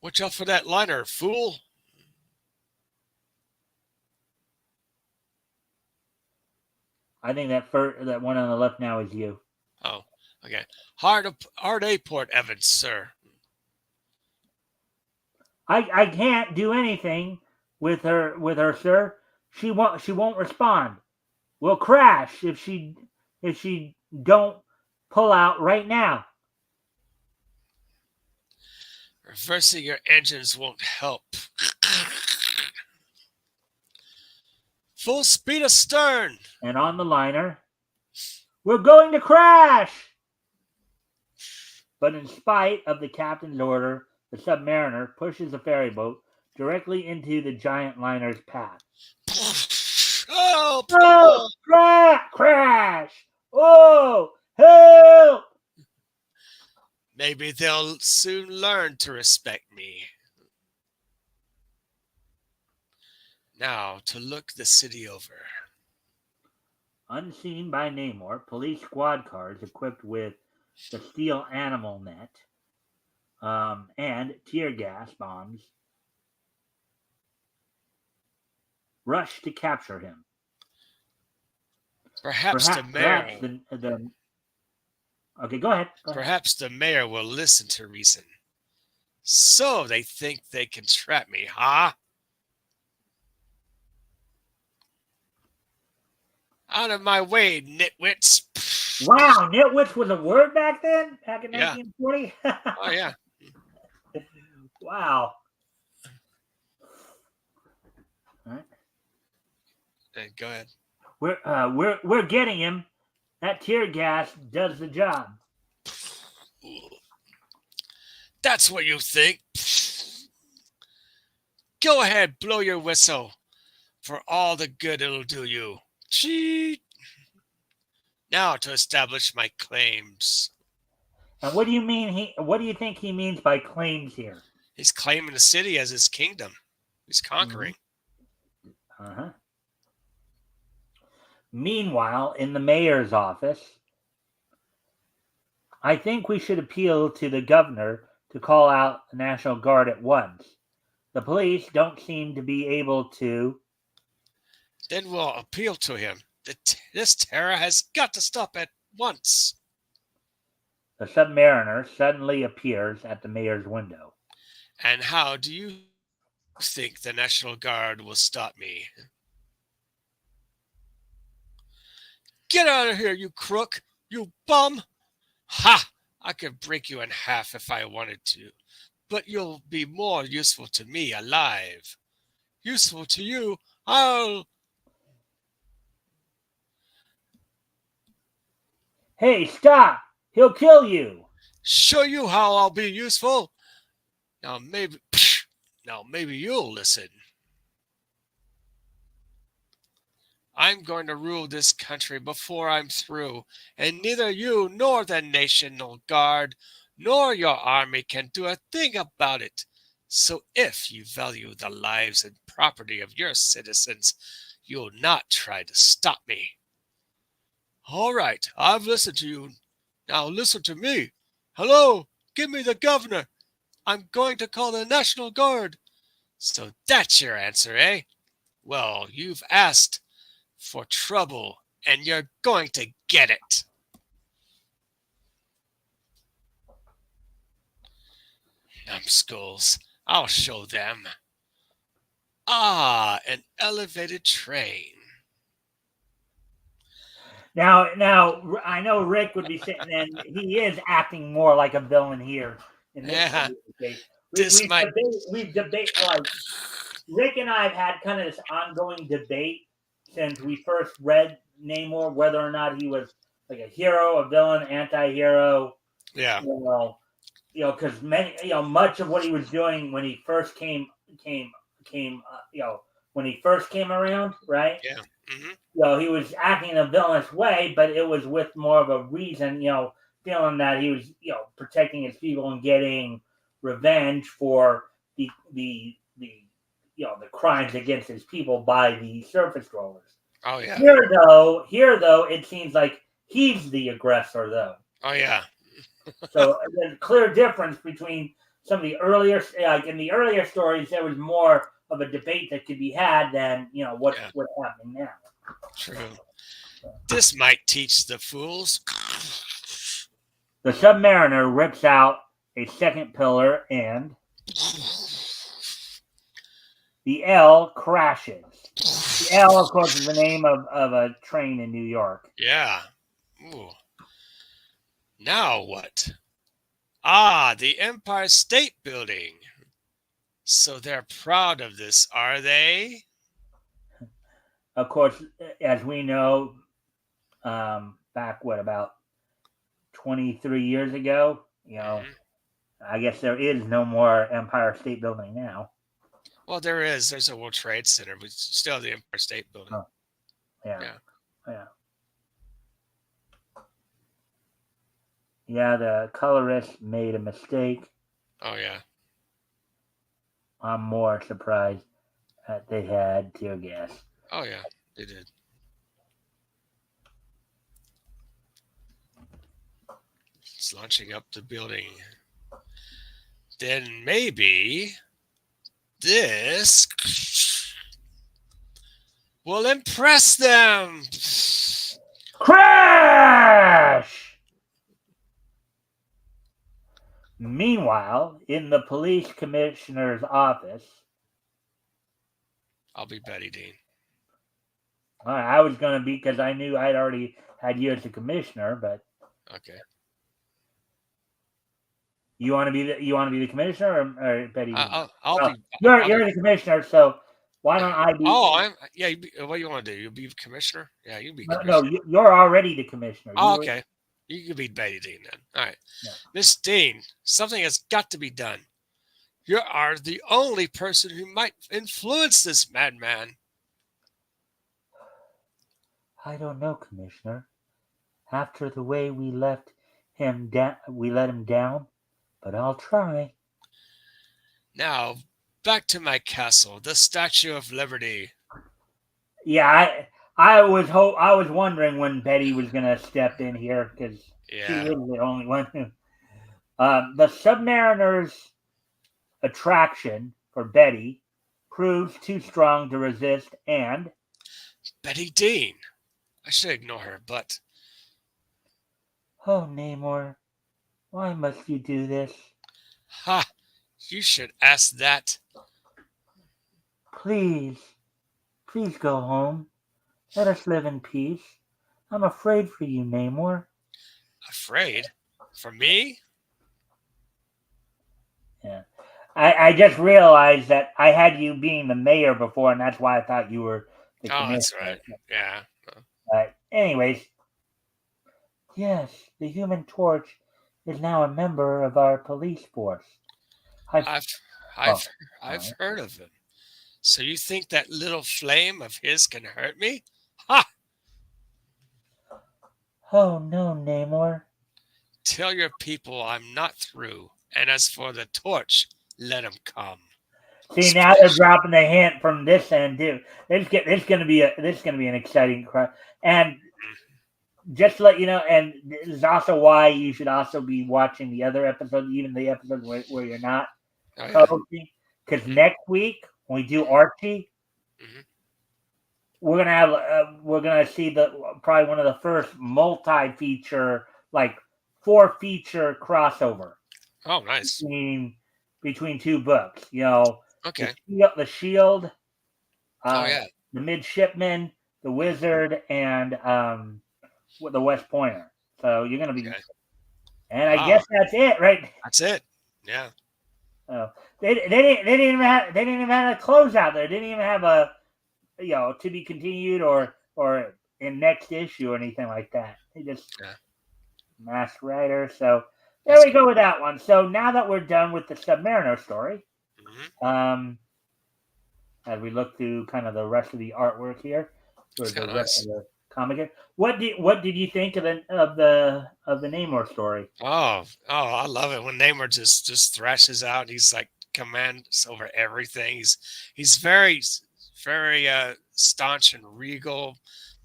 Watch out for that liner, fool. I think that one on the left now is you. Oh, okay. Hard A port, Evans, sir. I can't do anything with her, sir. She won't respond. We'll crash if she don't pull out right now. Reversing your engines won't help. Full speed astern. And on the liner, we're going to crash. But in spite of the captain's order, the submariner pushes the ferry boat directly into the giant liner's path. Help! Oh, crash! Oh, help! Maybe they'll soon learn to respect me. Now to look the city over. Unseen by Namor, police squad cars equipped with the steel animal net and tear gas bombs rush to capture him. Perhaps the mayor. Okay, go ahead. Perhaps the mayor will listen to reason. So they think they can trap me, huh? Out of my way, nitwits. Wow, nitwits was a word back then? Back in 1940? Oh, yeah. Wow. All right. Hey, go ahead. We're getting him. That tear gas does the job. That's what you think. Go ahead, blow your whistle. For all the good it'll do you. Cheat. Now to establish my claims. And what do you mean? What do you think he means by claims here? He's claiming the city as his kingdom. He's conquering. Uh-huh. Meanwhile, in the mayor's office, I think we should appeal to the governor to call out the National Guard at once. The police don't seem to be able to. Then we'll appeal to him. This terror has got to stop at once. The submariner suddenly appears at the mayor's window. And how do you think the National Guard will stop me? Get out of here, you crook! You bum! Ha! I could break you in half if I wanted to, but you'll be more useful to me alive. Useful to you, I'll... Hey, stop! He'll kill you! Show you how I'll be useful. Now maybe you'll listen. I'm going to rule this country before I'm through, and neither you nor the National Guard nor your army can do a thing about it. So if you value the lives and property of your citizens, you'll not try to stop me. All right, I've listened to you. Now listen to me. Hello, give me the governor. I'm going to call the National Guard. So that's your answer, eh? Well, you've asked for trouble, and you're going to get it. numbskulls. I'll show them. Ah, an elevated train. Now, I know Rick would be sitting, and he is acting more like a villain here in this Yeah, case. this might. We've debate like Rick and I have had kind of this ongoing debate since we first read Namor, whether or not he was like a hero, a villain, anti-hero. Yeah. Because much of what he was doing when he first came, when he first came around, right? Yeah. Mm-hmm. He was acting in a villainous way, but it was with more of a reason, feeling that he was, protecting his people and getting revenge for the crimes against his people by the surface rollers. Oh yeah. Here though, it seems like he's the aggressor though. Oh yeah. So there's a clear difference between some of the earlier, like in the earlier stories, there was more of a debate that could be had than what's happening now. True. This might teach the fools. The Submariner rips out a second pillar and the L crashes. The L, of course, is the name of a train in New York. Yeah. Ooh. Now what? Ah, the Empire State Building. So they're proud of this, are they? Of course, as we know, back about 23 years ago, I guess there is no more Empire State Building now. Well, there is. There's a World Trade Center, but still the Empire State Building. Oh. Yeah. Yeah, the colorist made a mistake. Oh, yeah. I'm more surprised that they had tear gas. Oh, yeah, they did. It's launching up the building. Then maybe this will impress them. Crash! Meanwhile, in the police commissioner's office, I'll be Betty Dean. I was going to be, because I knew I'd already had you as the commissioner, but okay. You want to be the commissioner or Betty? I'll be. You're the commissioner, so why don't I be? Oh, what do you want to do? You'll be commissioner? Yeah, you be commissioner. No, you're already the commissioner. Oh, okay. You can be Betty Dean then. All right. Yeah. Miss Dean, something has got to be done. You are the only person who might influence this madman. I don't know, Commissioner. After the way we let him down, but I'll try. Now, back to my castle, the Statue of Liberty. Yeah, I was wondering when Betty was gonna step in here because she was the only one who. The Submariner's attraction for Betty proves too strong to resist, and Betty Dean. I should ignore her, but oh, Namor, why must you do this? Ha! You should ask that. Please go home. Let us live in peace. I'm afraid for you, Namor. Afraid? For me? Yeah. I just realized that I had you being the mayor before, and that's why I thought you were the commissioner. That's right. Yeah. But anyways, yes, the Human Torch is now a member of our police force. I've heard of him. So you think that little flame of his can hurt me? Ha! Oh no, Namor. Tell your people I'm not through. And as for the torch, let him come. See, now they're dropping the hint from this end too. This is going to be an exciting cry. And just to let you know, and this is also why you should also be watching the other episodes, even the episodes where you're not co-hosting. Because next week when we do Archie, we're gonna see probably one of the first multi-feature, like 4-feature crossover. Oh, nice. between two books. You know, Okay. the Shield, Oh yeah. the Midshipman, the Wizard, and the West Pointer. So you're gonna be, Okay. and I Wow. guess that's it, right? That's it. Yeah. They didn't even have a closeout there. They didn't even have a to be continued or in next issue or anything like that. They just Yeah. Masked Rider. So there That's we good. go with that one. So now that we're done with the Submariner story, Mm-hmm. as we look through kind of the rest of the artwork here for It's the kind of rest of nice. the comic, what did you think of the Namor story? I love it when Namor just thrashes out. He's like commands over everything. He's very staunch and regal,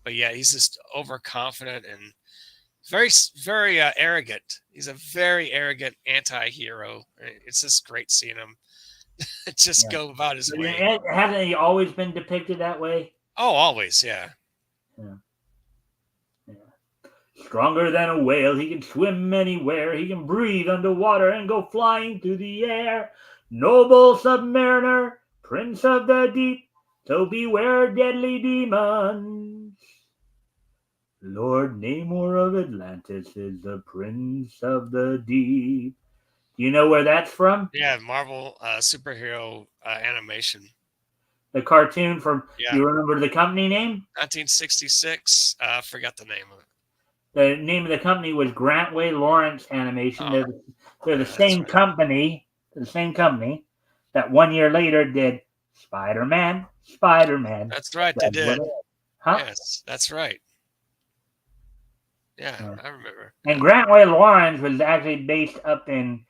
but yeah, he's just overconfident and very arrogant. He's a very arrogant anti-hero. It's just great seeing him just Yeah. go about his But way. hasn't he always been depicted that way? Oh, always, yeah. Yeah. Yeah. Stronger than a whale, he can swim anywhere. He can breathe underwater and go flying through the air. Noble submariner, prince of the deep, so beware deadly demons. Lord Namor of Atlantis is the prince of the deep. Do you know where that's from? Yeah, Marvel superhero animation. The cartoon from, Yeah, you remember the company name? 1966. Forgot the name of it. The name of the company was Grantway Lawrence Animation. Oh, They're the yeah, that's same right. company. The same company that 1 year later did Spider-Man. Spider-Man. That's right. They That's what did. it is. Huh? Yes, that's right. Yeah, Yeah. I remember. And Yeah. Grantway Lawrence was actually based up in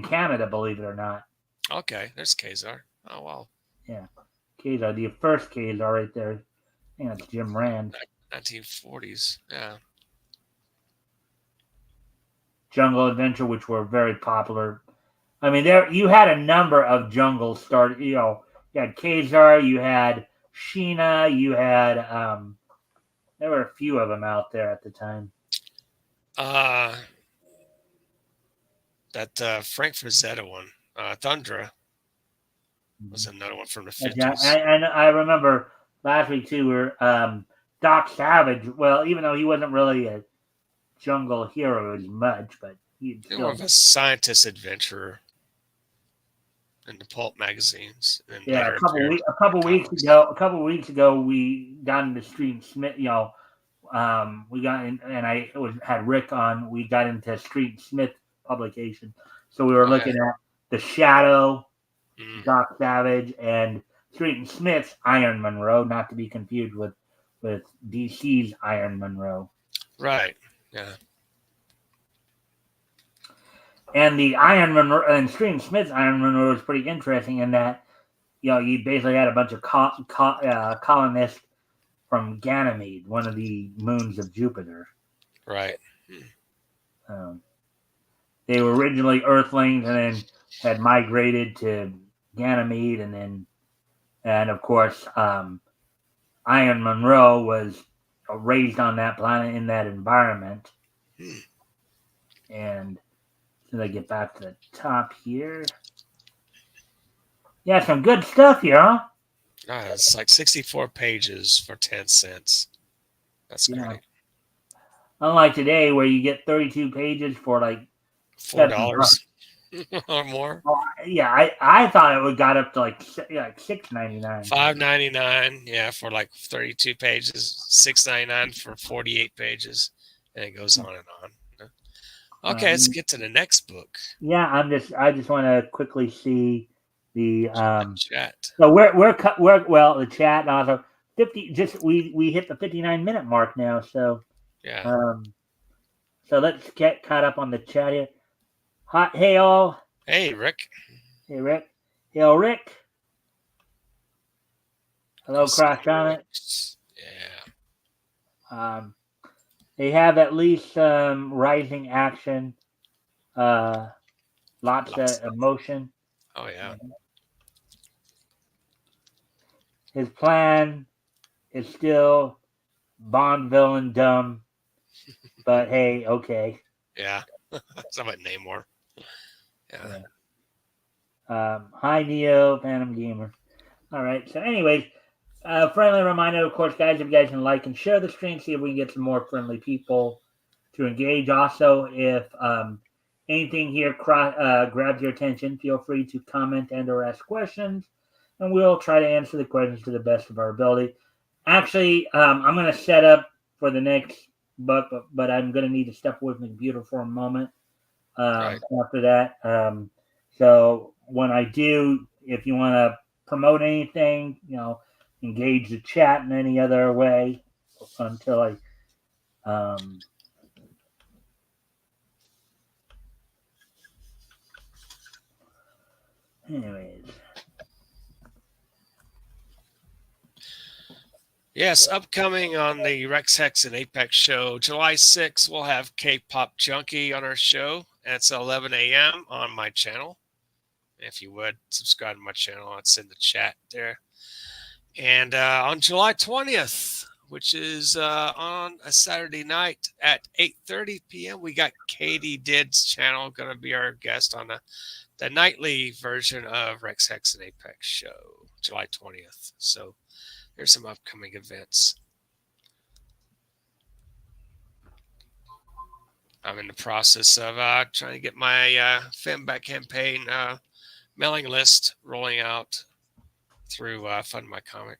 Canada, believe it or not. Okay, there's Kazar. Oh wow. Yeah. Kazar, the first Kazar right there. I think that's Jim Rand. 1940s. Yeah. Jungle Adventure, which were very popular. I mean, there you had a number of jungles start. You had Kazar, you had Sheena, you had there were a few of them out there at the time. Uh, that Frank Frazetta one, Thundra, was another one from the Yeah, 50s. and I remember last week too, where Doc Savage. Well, even though he wasn't really a jungle hero as much, but he More still. of a scientist adventurer in the pulp magazines, and Yeah, later appeared a in couple weeks comics. ago, we got into Street Smith. We got in, and had Rick on. We got into Street Smith publication, so we were Oh yeah. looking at the Shadow, Mm, Doc Savage, and Street and Smith's Iron Monroe, not to be confused with DC's Iron Monroe. right. Yeah. And the Iron Monroe and Street and Smith's Iron Monroe was pretty interesting in that you basically had a bunch of colonists from Ganymede, one of the moons of Jupiter. Right. They were originally Earthlings and then had migrated to Ganymede, and of course, Iron Monroe was raised on that planet in that environment. And so they get back to the top here. Yeah, some good stuff here, huh? It's like 64 pages for 10 cents. That's great. Unlike today, where you get 32 pages for like $4 or more. Oh, yeah, I thought it would got up to like $6.99. $5.99, yeah, for like 32 pages. $6.99 for 48 pages, and it goes on and on. Okay, let's get to the next book. Yeah, I just want to quickly see the Chat. So we're well the chat and also 50 just we hit the 59-minute mark now, so Yeah. So let's get caught up on the chat here. Hi, hey all. Hey Rick. Hey Rick. Hey all Rick. Hello, Crash Comment. Yeah. They have at least some rising action, lots of emotion. Oh yeah. His plan is still Bond villain dumb, but hey, okay. Yeah. Somebody Namor. Yeah. Hi, Neo, Phantom Gamer. All right. So, anyways, friendly reminder, of course, guys, if you guys can like and share the stream, see if we can get some more friendly people to engage. Also, if anything here grabs your attention, feel free to comment and/or ask questions, and we'll try to answer the questions to the best of our ability. Actually, I'm going to set up for the next, but I'm going to need to step away from the computer for a moment Right. after that. So when I do, if you want to promote anything, engage the chat in any other way until I. Anyways, Yes, upcoming on the Rex Hex and Apex show, July 6th, we'll have K-Pop Junkie on our show. It's 11 a.m. on my channel. If you would subscribe to my channel, it's in the chat there. And on July 20th, which is on a Saturday night at 8:30 p.m., we got Katie Did's channel going to be our guest on the nightly version of Rex Hex and Apex show, July 20th. So there's some upcoming events. I'm in the process of trying to get my Femback campaign mailing list rolling out through Fund My Comic.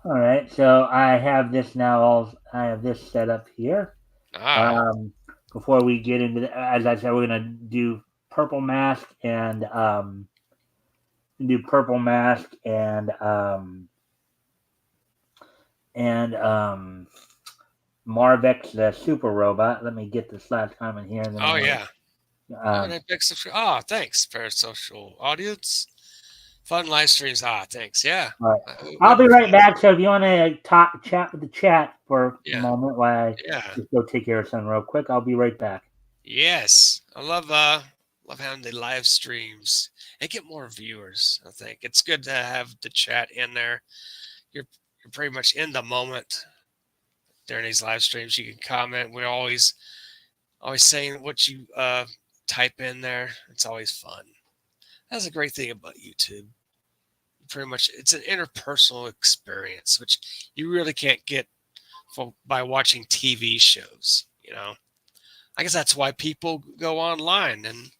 all right. So I have this now. I have this set up here. Ah, Before we get into, as I said, we're gonna do purple mask and Marvex the super robot. Let me get this last comment here, and then oh I'm yeah. gonna. Oh, and Apex. Thanks, Parasocial Audience. Fun live streams. Thanks. Yeah. All right. We I'll have be a right fun. back. So if you want to talk, chat with the chat for a Yeah. moment while I Yeah. just go take care of something real quick, I'll be right back. Yes. I love having the live streams and get more viewers. I think it's good to have the chat in there. You're pretty much in the moment during these live streams. You can comment. We're always saying what you type in there. It's always fun. That's a great thing about YouTube. Pretty much, it's an interpersonal experience, which you really can't get by watching TV shows. I guess that's why people go online, and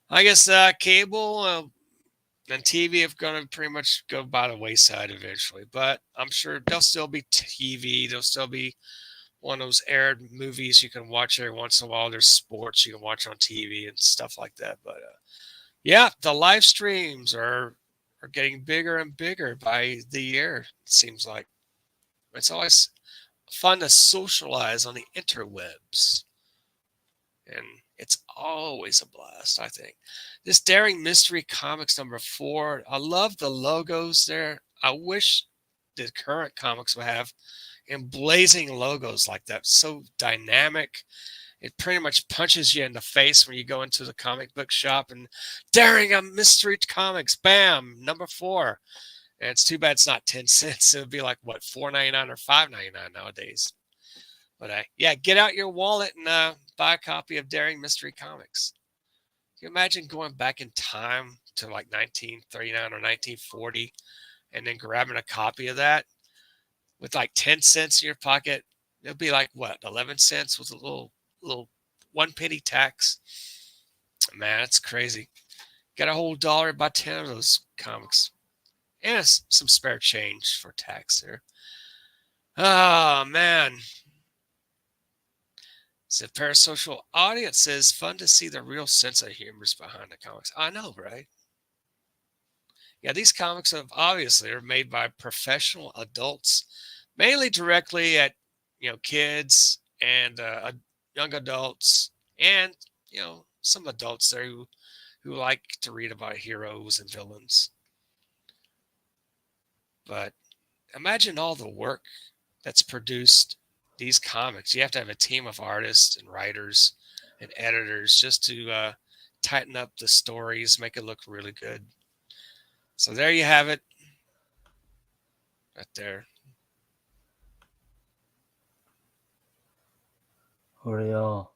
I guess cable and TV are going to pretty much go by the wayside eventually. But I'm sure there'll still be TV. There'll still be one of those aired movies you can watch every once in a while. There's sports you can watch on TV and stuff like that. But yeah, the live streams are getting bigger and bigger by the year. It seems like it's always fun to socialize on the interwebs, and it's always a blast. I think this Daring Mystery Comics #4. I love the logos there. I wish the current comics would have emblazing logos like that. So dynamic. It pretty much punches you in the face when you go into the comic book shop and Daring a Mystery Comics, bam, #4. And it's too bad it's not 10 cents. It would be like what, $4.99 or $5.99 nowadays. But yeah, get out your wallet and buy a copy of Daring Mystery Comics. Can you imagine going back in time to like 1939 or 1940 and then grabbing a copy of that with like 10 cents in your pocket? It'd be like what, 11 cents with a little 1 penny tax. Man, that's crazy. Got a whole dollar, buy 10 of those comics. And some spare change for tax there. Oh, man. So Parasocial Audience says, fun to see the real sense of humor behind the comics. I know, right? Yeah, these comics obviously are made by professional adults, mainly directly at kids and young adults, and some adults there who like to read about heroes and villains. But imagine all the work that's produced these comics. You have to have a team of artists and writers and editors just to tighten up the stories, make it look really good. So there you have it, right there. Real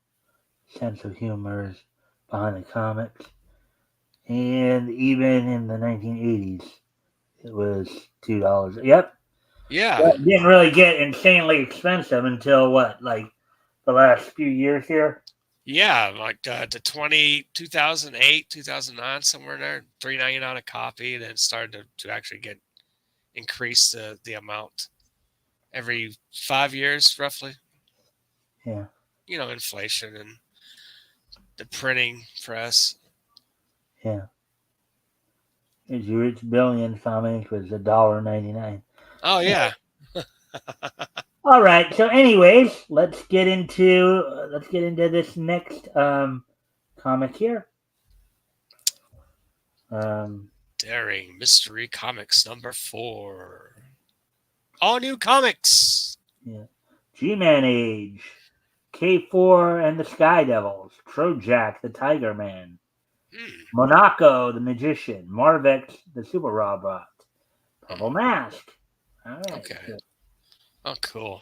sense of humor is on the comics, and even in the 1980s, it was $2. Yep, Yeah. that didn't really get insanely expensive until what, like the last few years here. Yeah, like to 2008, 2009, somewhere in there, $3.99 a copy. Then started to actually get increase the amount every 5 years, roughly. Yeah, Inflation and the printing press. yeah. His Rich Billion comic was $1.99. Oh yeah. All right. So, anyways, let's get into this next comic here. Um, Daring Mystery Comics #4. All new comics. yeah. G-Man Age, K4 and the Sky Devils, Trojak the Tiger Man, Hmm. Monaco the Magician, Marvex the Super Robot, Purple Mask. All right. Okay. So Oh, cool.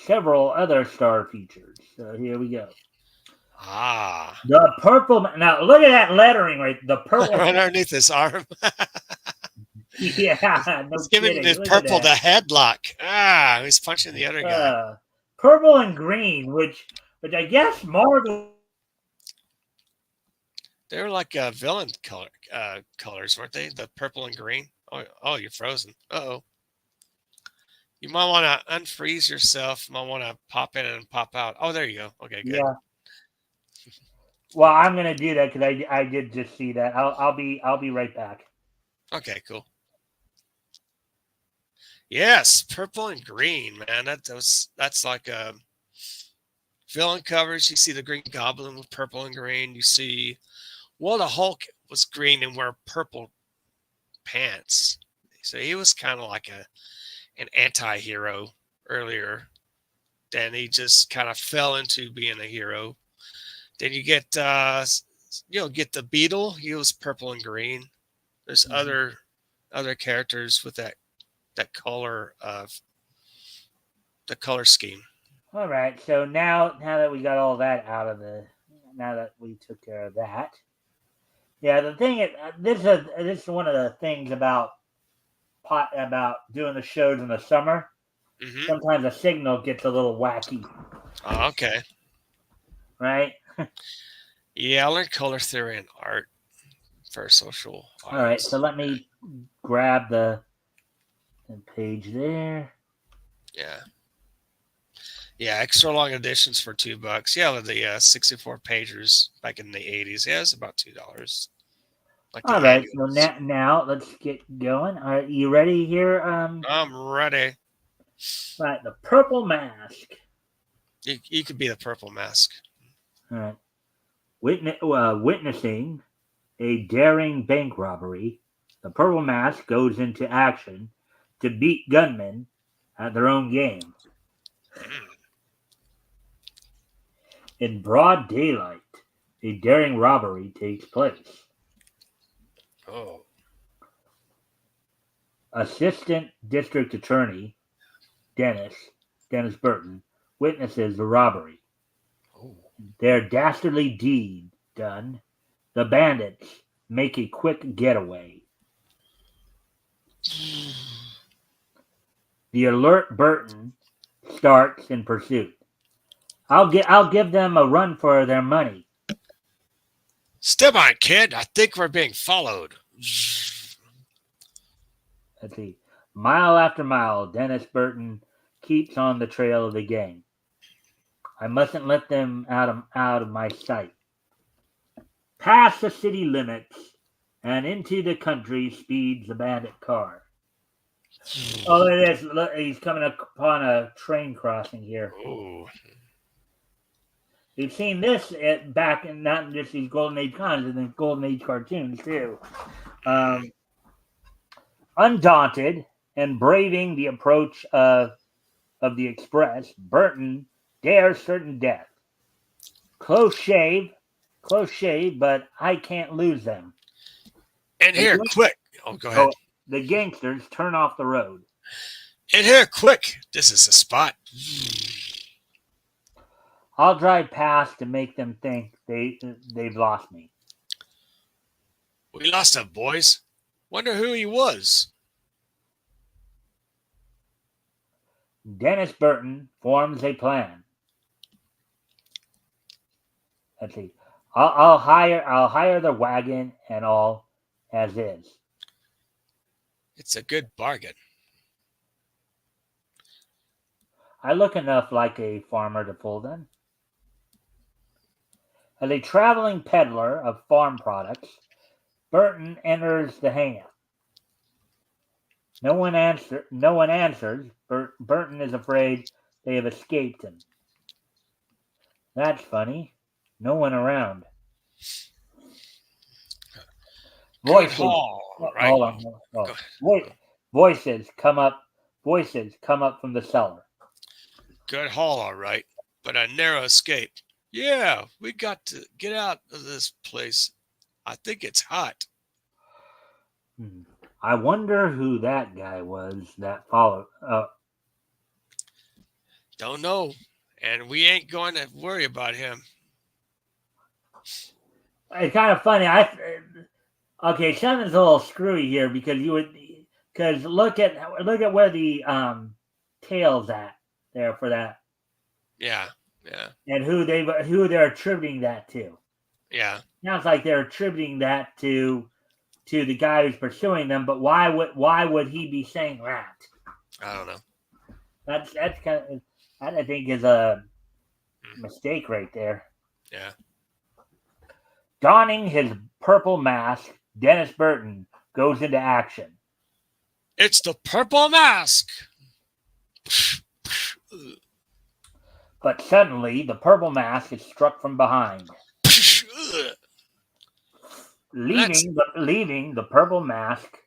several other star features. So here we go. Ah. The purple. Now look at that lettering right. The purple. Right underneath his arm. Yeah, no He's giving kidding. his Look at purple the that. headlock. Ah, he's punching the other guy. Purple and green, which I guess Marvel. They were like villain colors, weren't they? The purple and green. Oh, you're frozen. Uh-oh. You might want to unfreeze yourself. Might want to pop in and pop out. Oh, there you go. Okay, good. Yeah. Well, I'm gonna do that because I did just see that. I'll be right back. Okay, cool. Yes, purple and green, man. That's like villain covers. You see the Green Goblin with purple and green. You see, well, the Hulk was green and wear purple pants. So he was kind of like an anti-hero earlier. Then he just kind of fell into being a hero. Then you get get the Beetle. He was purple and green. There's other characters with that color of the color scheme. All right. So now that we got all that out of now that we took care of that, yeah. The thing is, this is one of the things about doing the shows in the summer. Mm-hmm. Sometimes the signal gets a little wacky. Oh, okay. Right. Yeah, I learned color theory and art for social. All right. So let me grab the page there. Yeah. Yeah, extra long editions for $2. Yeah, with the 64 pagers back in the 80s. Yeah, it's about $2. Like All the right, so annuals. now let's get going. Are you ready here? I'm ready. Right, the purple mask. You could be the purple mask. All right, witnessing a daring bank robbery, the purple mask goes into action to beat gunmen at their own game. In broad daylight, a daring robbery takes place. Oh. Assistant District Attorney Dennis Burton witnesses the robbery. Oh. Their dastardly deed done, the bandits make a quick getaway. The alert Burton starts in pursuit. I'll give them a run for their money. Step on, kid. I think we're being followed. Let's see. Mile after mile, Dennis Burton keeps on the trail of the gang. I mustn't let them out of my sight. Past the city limits and into the country speeds the bandit car. Oh, look at this. Look, he's coming upon a train crossing here. Oh. We've seen this back in not just these Golden Age comics, and the Golden Age cartoons too. Undaunted and braving the approach of the Express, Burton dares certain death. Close shave, but I can't lose them. In here, quick. Oh, go ahead. The gangsters turn off the road. In here, quick. This is the spot. I'll drive past to make them think they've lost me. We lost him, boys. Wonder who he was. Dennis Burton forms a plan. Let's see. I'll hire the wagon and all as is. It's a good bargain. I look enough like a farmer to fool them. As a traveling peddler of farm products, Burton enters the hangout. No one answers. Burton is afraid they have escaped him. That's funny. No one around. Good Voices. haul, right? Hold on. Voices come up. Voices come up from the cellar. Good haul, all right. But a narrow escape. Yeah, we got to get out of this place. I think it's hot. I wonder who that guy was that followed. Don't know. And we ain't going to worry about him. It's kind of funny. Okay, something's a little screwy here because look at where the tail's at there for that. Yeah. And who they're attributing that to. Yeah. Sounds like they're attributing that to the guy who's pursuing them, but why would he be saying that? I don't know. That's kind of, that I think is a mistake right there. Yeah. Donning his purple mask, Dennis Burton goes into action. It's the purple mask. But suddenly, the purple mask is struck from behind. Leaving the purple mask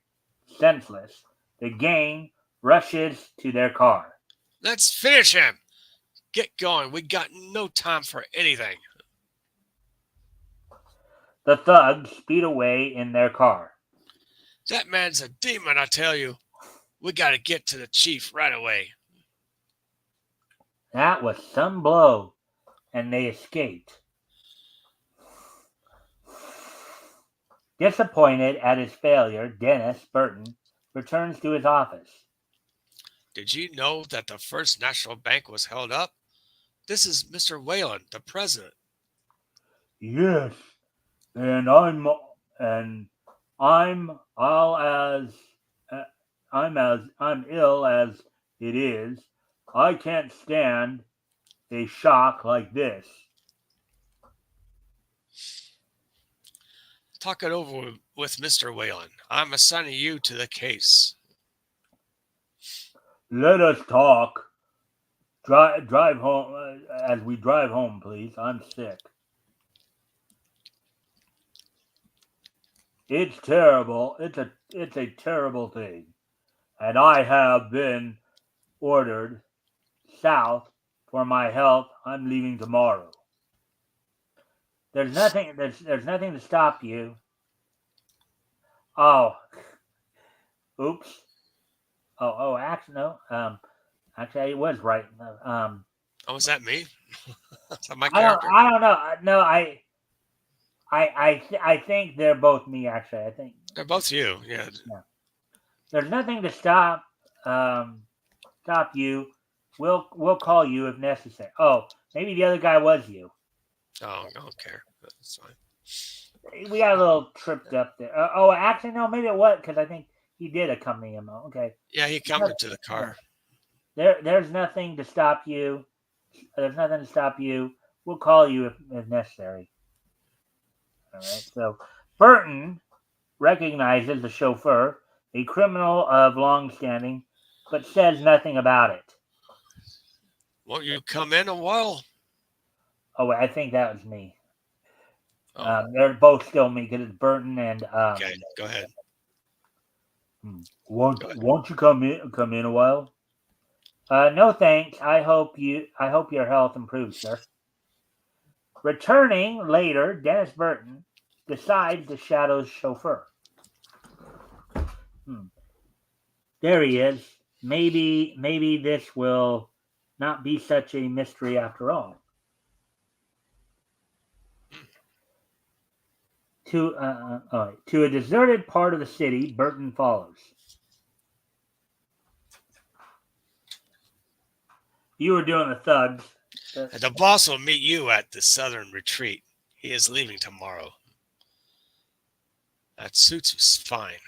senseless, the gang rushes to their car. Let's finish him. Get going. We got no time for anything. The thugs speed away in their car. That man's a demon, I tell you. We got to get to the chief right away. That was some blow, and they escaped. Disappointed at his failure, Dennis Burton returns to his office. Did you know that the First National Bank was held up? This is Mr. Whalen, the president. Yes, and I'm ill as it is. I can't stand a shock like this. Talk it over with Mr. Whalen. I'm assigning you to the case. Let us talk. Drive home as we drive home, please. I'm sick. It's terrible. It's a terrible thing, and I have been ordered south for my health. I'm leaving tomorrow. There's nothing to stop you. Oh, oops. Oh, actually no. Actually, it was right. Oh, was that me? Is that my I character? don't know. No, I think they're both me. Actually, I think They're both you. Yeah. there's nothing to stop you. We'll call you if necessary. Oh, maybe the other guy was you. Oh, I don't care. That's fine. We got a little tripped up there. Actually, no, maybe it was because I think he did accompany him. Okay. Yeah, he accompanied to the car. There's nothing to stop you. There's nothing to stop you. We'll call you if necessary. All right. So Burton recognizes the chauffeur, a criminal of long standing, but says nothing about it. Won't you come in a while? Oh, wait, I think that was me. Oh. They're both still me because it's Burton and. Okay, go ahead. Won't you come in a while? No thanks. I hope your health improves, sir. Returning later, Dennis Burton decides to shadow chauffeur. There he is. Maybe this will not be such a mystery after all. To a deserted part of the city, Burton follows. You were doing the thugs. The boss will meet you at the southern retreat. He is leaving tomorrow. That suits us fine.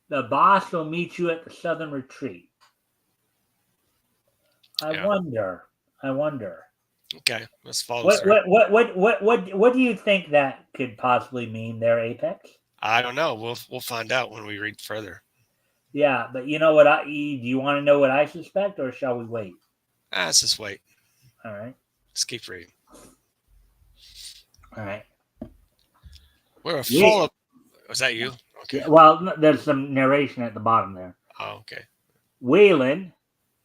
The boss will meet you at the southern retreat. I wonder. Okay, let's follow What through. what do you think that could possibly mean there, Apex? I don't know. We'll find out when we read further. Yeah, but you know what? Do you want to know what I suspect, or shall we wait? Let's just wait. All right. Let's keep reading. All right. We're full of. Was that you? Okay. Yeah, well, there's some narration at the bottom there. Oh, okay. Wayland,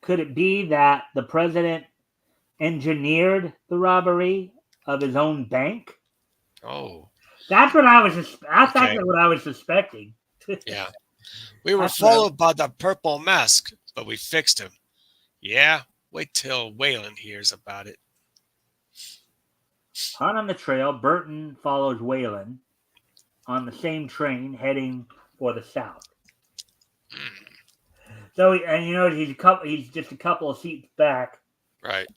could it be that the president engineered the robbery of his own bank? Oh. That's what I was. That's actually what I was suspecting. Yeah. We were followed by the purple mask, but we fixed him. Yeah. Wait till Wayland hears about it. Hot on the trail, Burton follows Wayland on the same train heading for the south. So, and you know, he's just a couple of seats back. Right.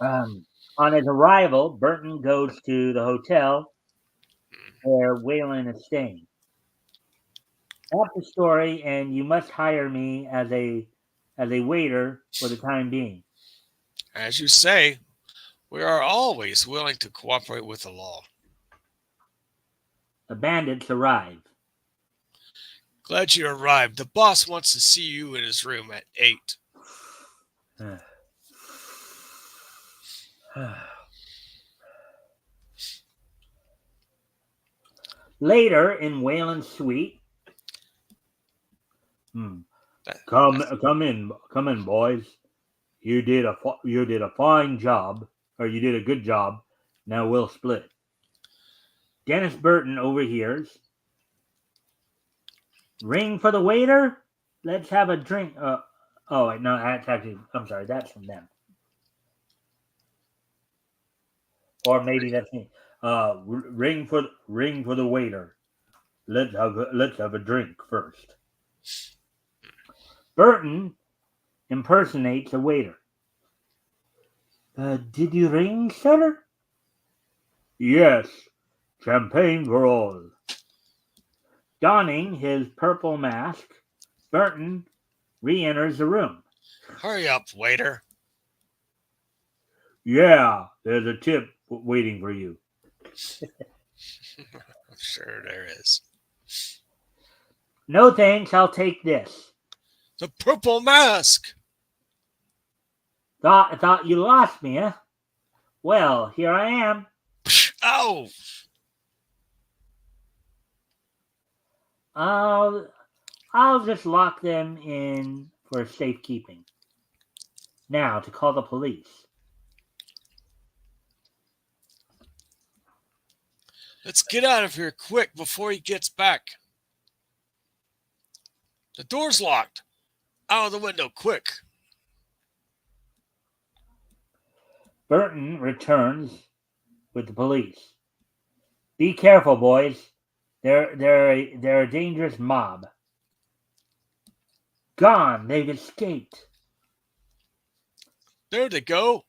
On his arrival, Burton goes to the hotel where Wayland is staying. That's the story, and you must hire me as a waiter for the time being. As you say, we are always willing to cooperate with the law. The bandits arrive. Glad you arrived. The boss wants to see you in his room at 8. Later in Wayland's suite. Come in, boys. You did a fine job, or you did a good job. Now we'll split. Dennis Burton overhears. Ring for the waiter. Let's have a drink. No, that's actually. I'm sorry, that's from them. Or maybe that's me. Ring for the waiter. Let's have a drink first. Burton impersonates a waiter. Did you ring, sir? Yes. Champagne for all. Donning his purple mask, Burton re-enters the room. Hurry up, waiter. Yeah, there's a tip waiting for you. I'm sure there is. No thanks, I'll take this. The purple mask! Thought you lost me, huh? Well, here I am. Ow! I'll just lock them in for safekeeping. Now, to call the police. Let's get out of here quick before he gets back. The door's locked. Out of the window, quick. Burton returns with the police. Be careful, boys. They're a dangerous mob. Gone. They've escaped. There they go.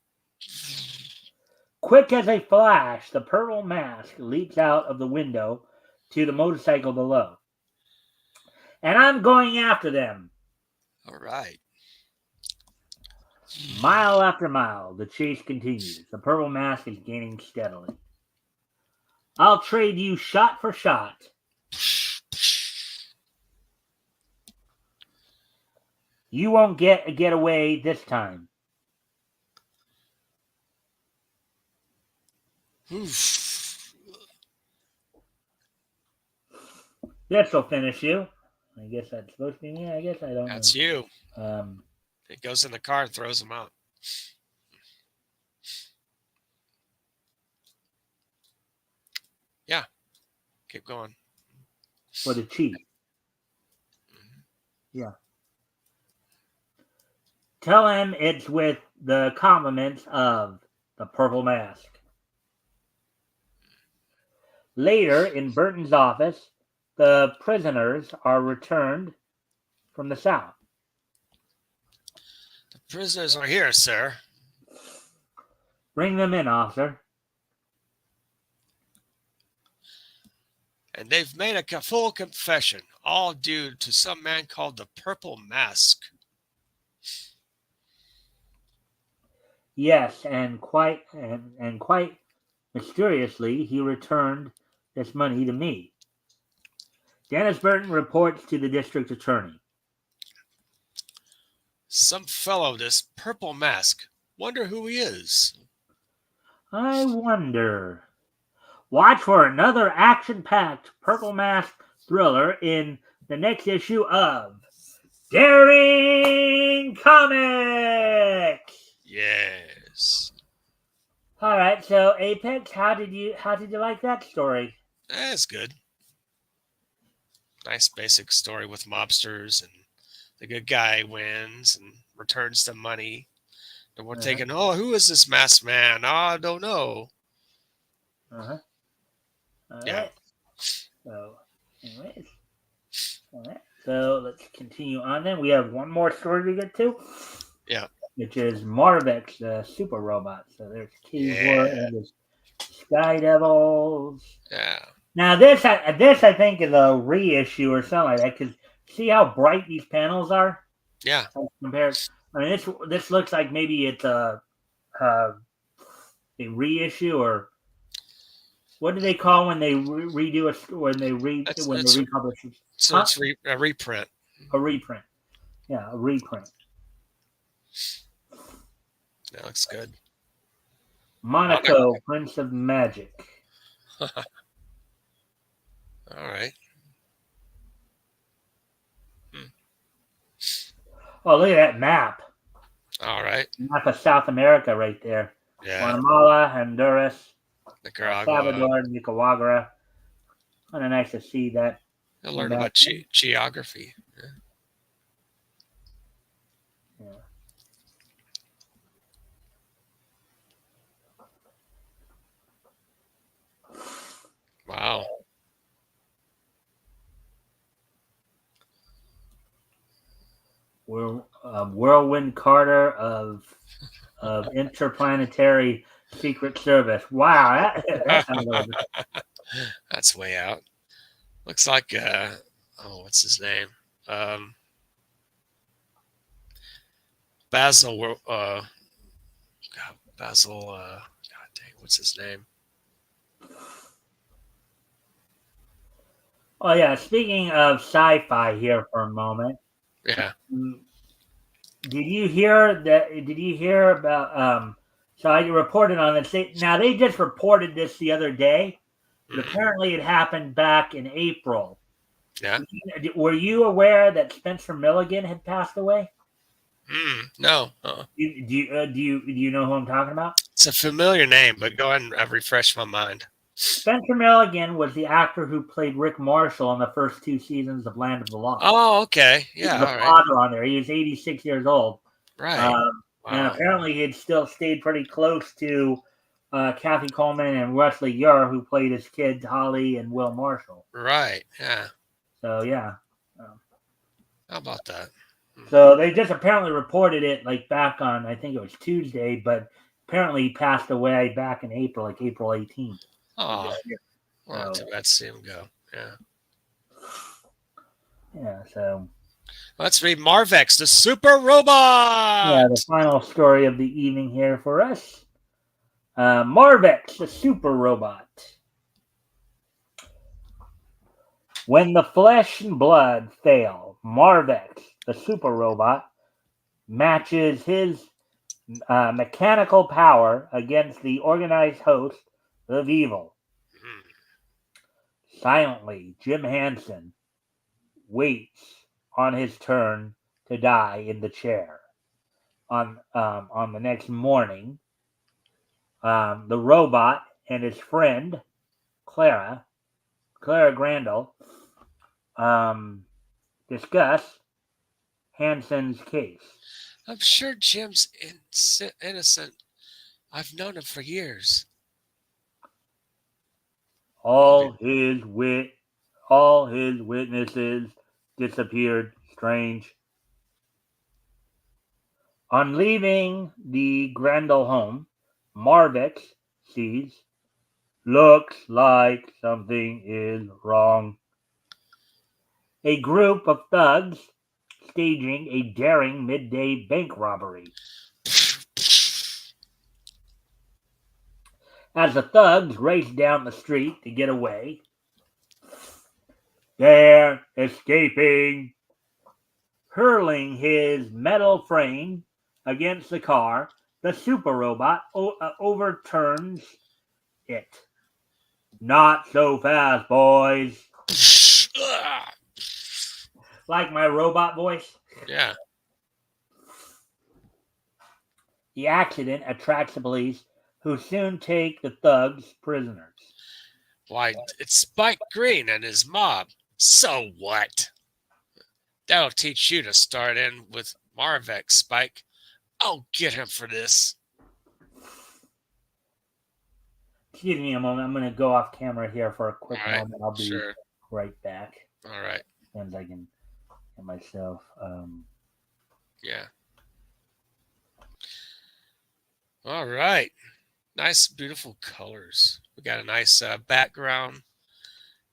Quick as a flash, the purple mask leaps out of the window to the motorcycle below. And I'm going after them. All right. Mile after mile, the chase continues. The purple mask is gaining steadily. I'll trade you shot for shot. You won't get away this time. Oof. This will finish you. I guess that's supposed to be me. I guess I don't know. That's you. Um, It goes in the car and throws him out. Yeah. Keep going. for the chief. Yeah. Tell him it's with the compliments of the Purple Mask. Later, in Burton's office, the prisoners are returned from the South. The prisoners are here, sir. Bring them in, officer. And they've made a full confession, all due to some man called the Purple Mask. Yes, and quite mysteriously, he returned this money to me. Dennis Burton reports to the district attorney. Some fellow, this Purple Mask. Wonder who he is. I wonder. Watch for another action-packed Purple Mask thriller in the next issue of Daring Comics. Yes. All right, so Apex, how did you like that story? That's good. Nice basic story with mobsters, and the good guy wins and returns the money. And we're thinking, oh, who is this masked man? Oh, I don't know. All Yeah. right. So, anyways, all right. So let's continue on. Then we have one more story to get to. Yeah. Which is Marvex, the super robot. So there's Keyboard and his Sky Devils. Yeah. Now this I think is a reissue or something like that. Because see how bright these panels are. Yeah. Compared, I mean this looks like maybe it's a reissue, or what do they call when they redo it when they republish it? So it's a reprint. A reprint. Yeah, a reprint. That looks good. Monaco, Prince of Magic. All right. Oh, look at that map. All right. Map of South America right there. Yeah. Guatemala, Honduras, Nicaragua, Salvador, Nicaragua. Kind of nice to see that. I learned about geography. Yeah. Wow. Whirlwind Carter of Interplanetary Secret Service. Wow, that sounds over. That's way out. Looks like what's his name? Basil. God dang, what's his name? Oh yeah, speaking of sci-fi here for a moment. Yeah. Did you hear about so I reported on this. They just reported this the other day, but apparently it happened back in April. Yeah. Were you aware that Spencer Milligan had passed away? No. Do you know who I'm talking about? It's a familiar name, but go ahead and refresh my mind. Spencer Milligan was the actor who played Rick Marshall in the first 2 seasons of Land of the Lost. Oh, okay. Yeah. The father on there. He was 86 years old. Right. Wow. And apparently he had still stayed pretty close to Kathy Coleman and Wesley Ure, who played his kids, Holly and Will Marshall. Right. Yeah. So, yeah. How about that? So they just apparently reported it like back on, I think it was Tuesday, but apparently he passed away back in April, like April 18th. Oh, well, too bad to see him go. Yeah. Yeah, so. Let's read Marvex, the super robot. Yeah, the final story of the evening here for us. Marvex, the super robot. When the flesh and blood fail, Marvex, the super robot, matches his mechanical power against the organized host of evil. Silently, Jim Hansen waits on his turn to die in the chair. On the next morning, the robot and his friend Clara Grandel, discuss Hansen's case. I'm sure Jim's innocent. I've known him for years. All his witnesses disappeared. Strange. On leaving the Grendel home, Marvix sees, looks like something is wrong. A group of thugs staging a daring midday bank robbery. As the thugs race down the street to get away, they're escaping, hurling his metal frame against the car. The super robot overturns it. Not so fast, boys. Like my robot voice. Yeah. The accident attracts the police, who soon take the thugs prisoners. Why, it's Spike Green and his mob. So what? That'll teach you to start in with Marvex, Spike. I'll get him for this. Excuse me a moment. I'm going to go off camera here for a quick All right. moment. I'll be Sure. right back. All right. As I can get myself. Yeah. All right. Nice, beautiful colors. We got a nice background.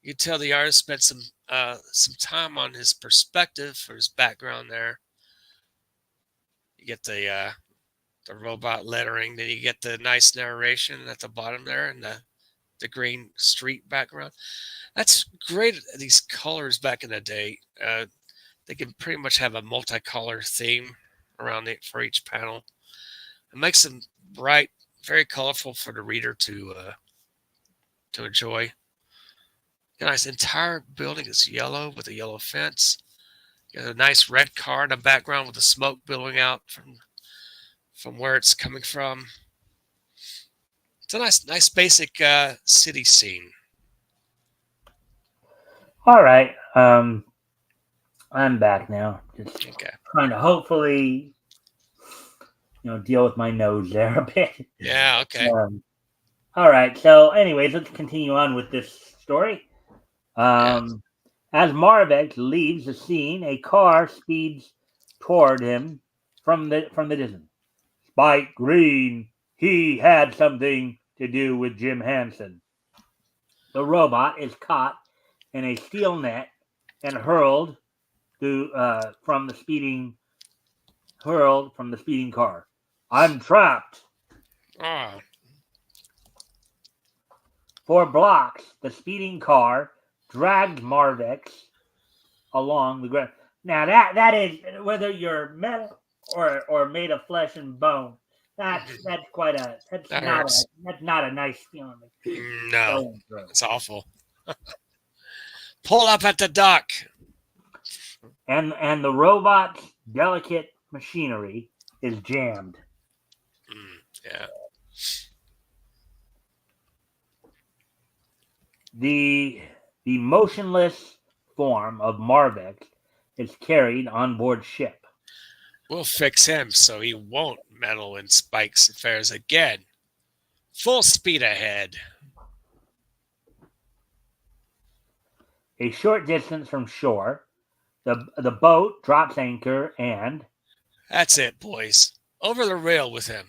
You can tell the artist spent some time on his perspective for his background there. You get the robot lettering, then you get the nice narration at the bottom there, and the green street background. That's great. These colors back in the day, they can pretty much have a multicolor theme around it for each panel. It makes them bright, very colorful for the reader to enjoy. A nice entire building is yellow with a yellow fence. You got a nice red car in the background with the smoke billowing out from where it's coming from. It's a nice basic city scene. All right. I'm back now. Just Okay. trying to hopefully, deal with my nose there a bit. Yeah. Okay. All right. So, anyways, let's continue on with this story. Yes. As Marvex leaves the scene, a car speeds toward him from the distance. Spike Green, he had something to do with Jim Hansen. The robot is caught in a steel net and hurled from the speeding car. I'm trapped. Oh. For blocks, the speeding car dragged Marvex along the ground. Now that is, whether you're metal or made of flesh and bone. That's That hurts. not a nice feeling. No, it's awful. Pull up at the dock. And the robot's delicate machinery is jammed. Yeah. The motionless form of Marvex is carried on board ship. We'll fix him so he won't meddle in Spike's affairs again. Full speed ahead. A short distance from shore, the boat drops anchor and That's it, boys. Over the rail with him.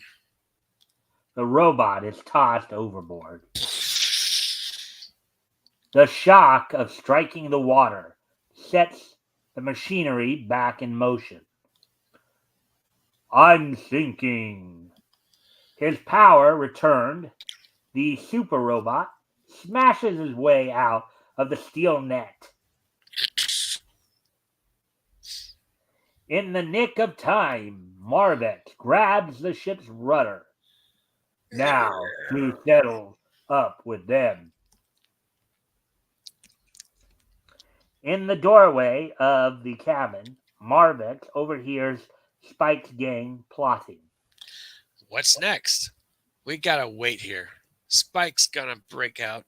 the robot is tossed overboard. The shock of striking the water sets the machinery back in motion. I'm sinking. His power returned. The super robot smashes his way out of the steel net. In the nick of time, Marvex grabs the ship's rudder. Now to settle up with them. In the doorway of the cabin, Marvex overhears Spike's gang plotting. What's next? We gotta wait here. Spike's gonna break out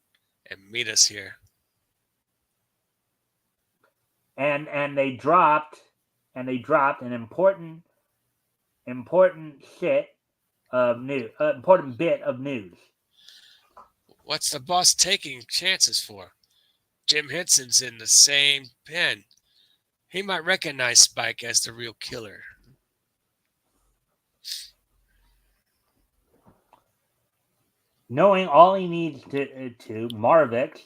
and meet us here. And they dropped an important Important important bit of news. What's the boss taking chances for? Jim Henson's in the same pen. He might recognize Spike as the real killer. Knowing all he needs to Marvix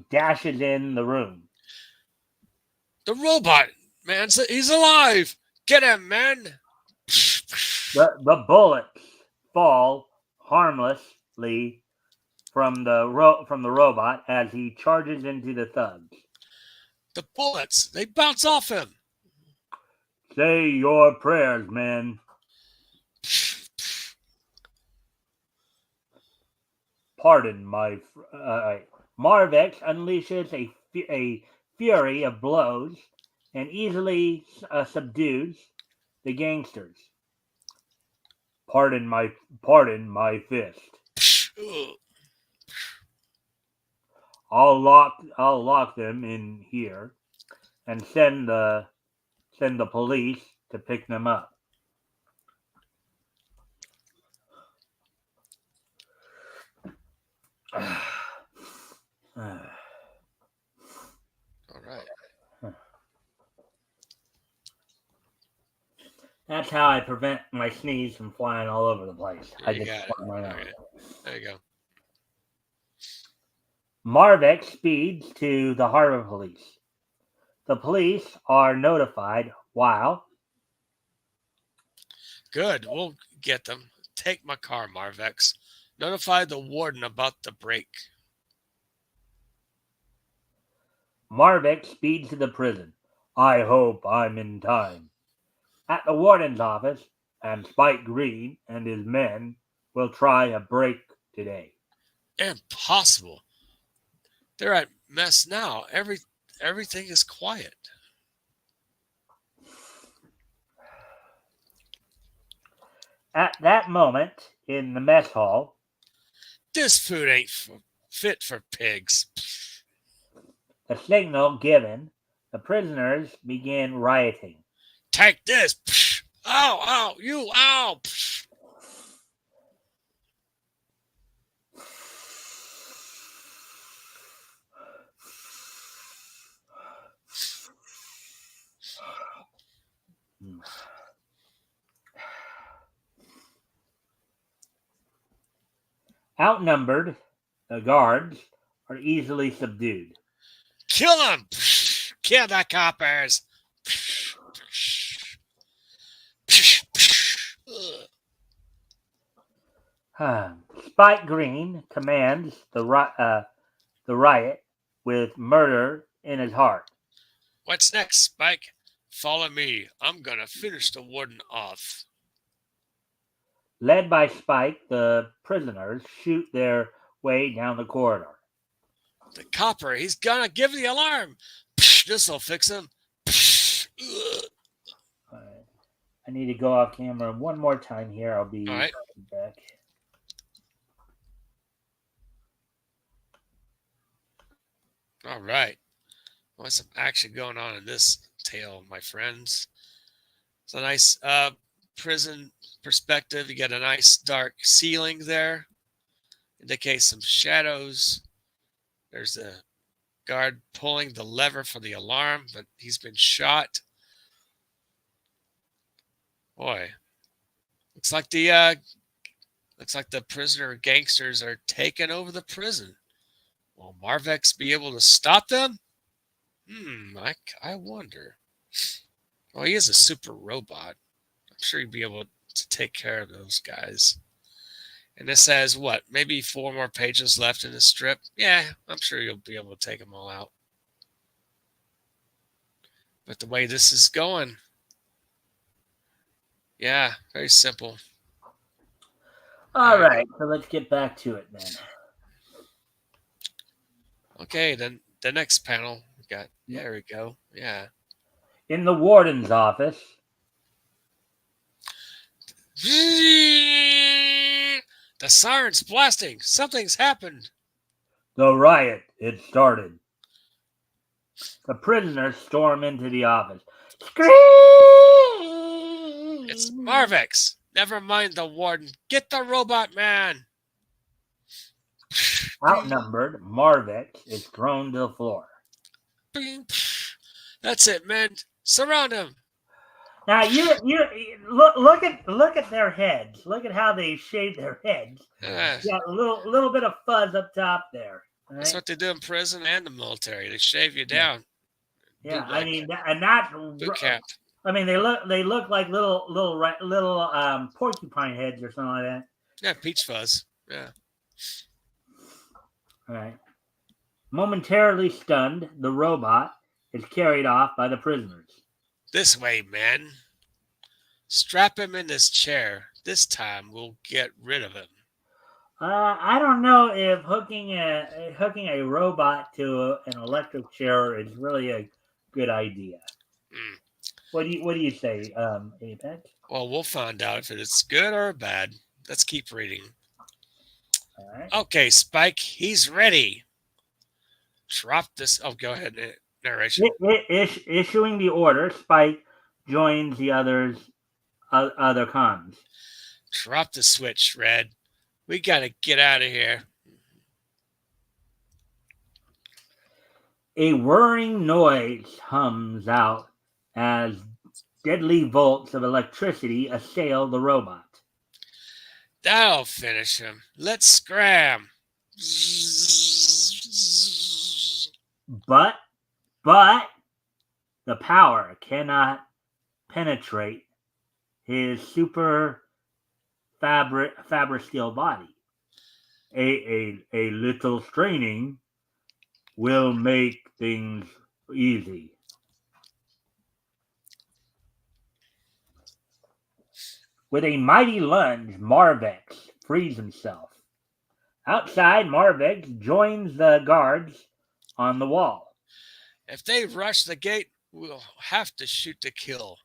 dashes in the room. The robot, man, he's alive! Get him, man! The bullets fall harmlessly from the robot as he charges into the thugs. The bullets, they bounce off him. Say your prayers, men. Pardon my. Marvex unleashes a fury of blows and easily subdues the gangsters. Pardon my fist. I'll lock them in here and send the police to pick them up. All right. That's how I prevent my sneeze from flying all over the place. Yeah, I you just got it. right Okay. There you go. Marvex speeds to the harbor police. The police are notified while. Good. We'll get them. Take my car, Marvex. Notify the warden about the break. Marvex speeds to the prison. I hope I'm in time. At the warden's office, and Spike Green and his men will try a break today. Impossible. They're at mess now. Everything is quiet. At that moment, in the mess hall, This food ain't fit for pigs. the signal given, the prisoners begin rioting. Take this. Ow, ow, you, ow. Outnumbered, the guards are easily subdued. Kill them. Kill the coppers. Spike Green commands the riot with murder in his heart. What's next, Spike? Follow me. I'm gonna finish the warden off. Led by Spike, the prisoners shoot their way down the corridor. The copper, he's gonna give the alarm. This'll fix him. I need to go off camera one more time here. I'll be right back. All right. What's some action going on in this tale, my friends? It's a nice prison perspective. You got a nice dark ceiling there. Indicates some shadows. There's a guard pulling the lever for the alarm, but he's been shot. Boy, looks like the prisoner gangsters are taking over the prison. Will Marvex be able to stop them? I wonder. Well, he is a super robot. I'm sure he'd be able to take care of those guys. And this has what? Maybe 4 more pages left in the strip? Yeah, I'm sure you'll be able to take them all out. But the way this is going, yeah, very simple. All right, so let's get back to it then. Okay, then the next panel we got. There we go. Yeah. In the warden's office. The siren's blasting. Something's happened. The riot, it started. The prisoners storm into the office. Scream! It's Marvex, never mind the warden. Get the robot man. Outnumbered, Marvex is thrown to the floor. That's it, men. Surround him. Now you look at their heads. Look at how they shave their heads. Yeah, a little bit of fuzz up top there. Right? That's what they do in prison and the military. They shave you down. Yeah, I mean, and not boot camp. I mean, they look like little porcupine heads or something like that. Yeah, peach fuzz. Yeah. All right. Momentarily stunned, the robot is carried off by the prisoners. This way, men. Strap him in this chair. This time we'll get rid of him. I don't know if hooking a robot to an electric chair is really a good idea. Mm. What do you say, Apex? Well, we'll find out if it's good or bad. Let's keep reading. All right. Okay, Spike, he's ready. Drop this. Oh, go ahead. Narration. Issuing the order, Spike joins the other cons. Drop the switch, Red. We gotta get out of here. A whirring noise hums out as deadly bolts of electricity assail the robot. That'll finish him. Let's scram. But the power cannot penetrate his super fabristeel body. A little straining will make things easy. With a mighty lunge, Marvex frees himself. Outside, Marvex joins the guards on the wall. If they rush the gate, we'll have to shoot to kill.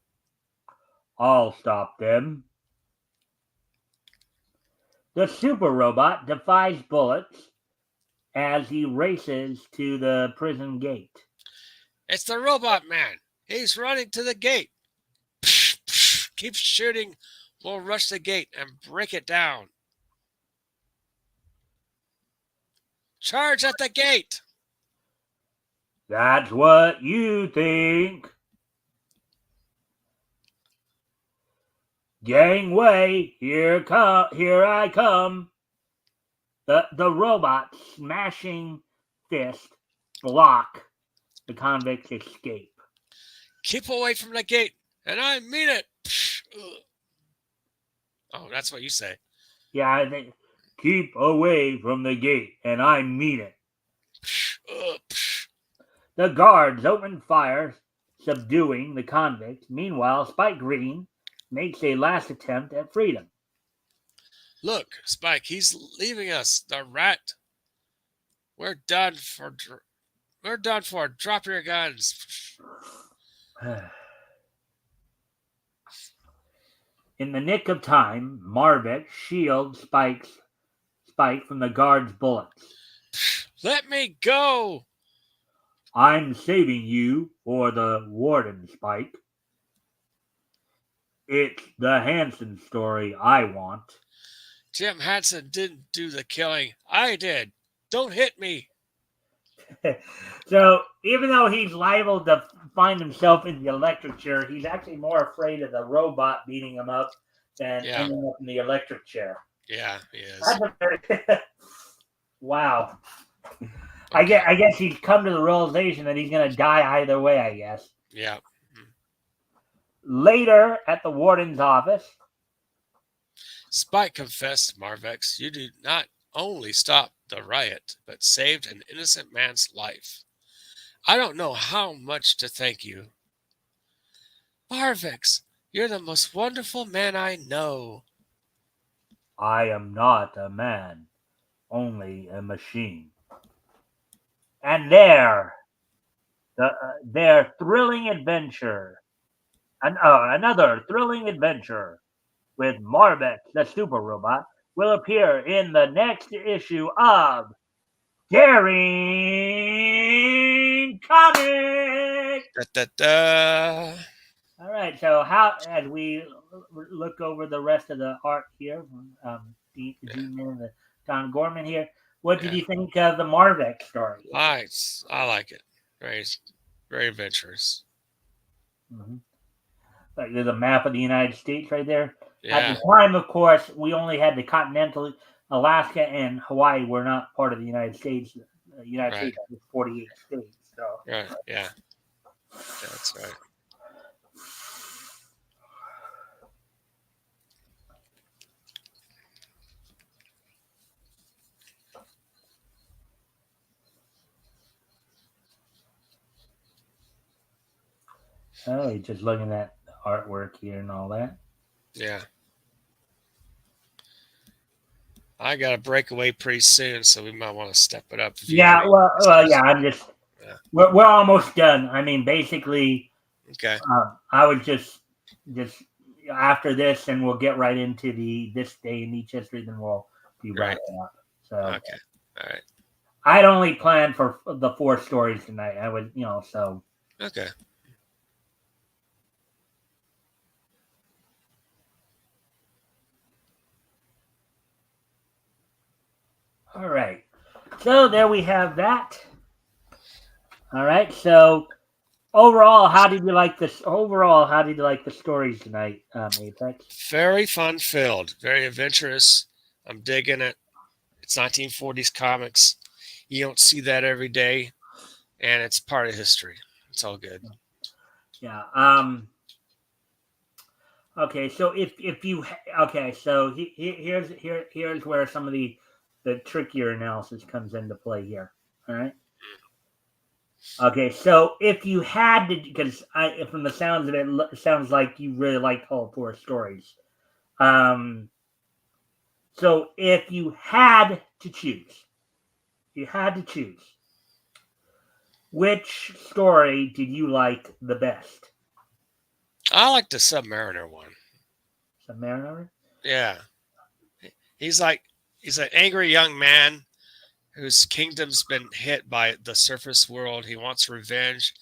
I'll stop them. The super robot defies bullets as he races to the prison gate. It's the robot man. He's running to the gate. Keep shooting. We'll rush the gate and break it down. Charge at the gate. That's what you think. Gangway, here I come. The robot smashing fist block the convict's escape. Keep away from the gate, and I mean it. Oh, that's what you say. Yeah, I think keep away from the gate, and I mean it. The guards open fire, subduing the convict. Meanwhile, Spike Green makes a last attempt at freedom. Look, Spike, he's leaving us. The rat. We're done for. Drop your guns. In the nick of time, Marvex shields Spike from the guard's bullets. Let me go. I'm saving you for the warden, Spike. It's the Hansen story I want. Jim Hansen didn't do the killing. I did. Don't hit me. So, even though he's liable to find himself in the electric chair, he's actually more afraid of the robot beating him up than ending up in the electric chair. Yeah, he is. Wow. Okay. I guess he's come to the realization that he's going to die either way, I guess. Yeah. Later, at the warden's office, Spike confessed, Marvex, you did not only stop the riot, but saved an innocent man's life. I don't know how much to thank you. Marvex, you're the most wonderful man I know. I am not a man, only a machine. And their thrilling adventure, another thrilling adventure with Marvex, the super robot, will appear in the next issue of Daring Comics. Da, da, da. All right. So how as we look over the rest of the art here, Yeah, Dean and the Don Gorman here, what did yeah. you think of the Marvick story? I like it. Very, very adventurous. Mm-hmm. Like there's a map of the United States right there. At the Yeah, time, of course, we only had the continental Alaska and Hawaii were not part of the United States. The United right, States has 48 states. So, right. Yeah, that's right. oh, just looking at the artwork here and all that. Yeah. I got to break away pretty soon, so we might want to step it up if you have Yeah, any yeah. questions. I'm just Yeah. we're almost done. I mean, basically, Okay. I would just after this, and we'll get right into the this day in each history. Then we'll be Great. wrapping up. So Okay. All right. I'd only planned for the four stories tonight. I would, so Okay. all right. So there we have that. All right. So overall, how did you like this? Overall, how did you like the stories tonight, Apex? Very fun filled. Very adventurous. I'm digging it. It's 1940s comics. You don't see that every day, and it's part of history. It's all good. Yeah. Okay. So if you okay, so here's where some of the trickier analysis comes into play here. All right. Okay, so if you had to, because from the sounds of it, it sounds like you really liked all four stories. Um, so if you had to choose, which story did you like the best? I like the Submariner one. Submariner? Yeah. He's like he's an angry young man whose kingdom's been hit by the surface world. He wants revenge,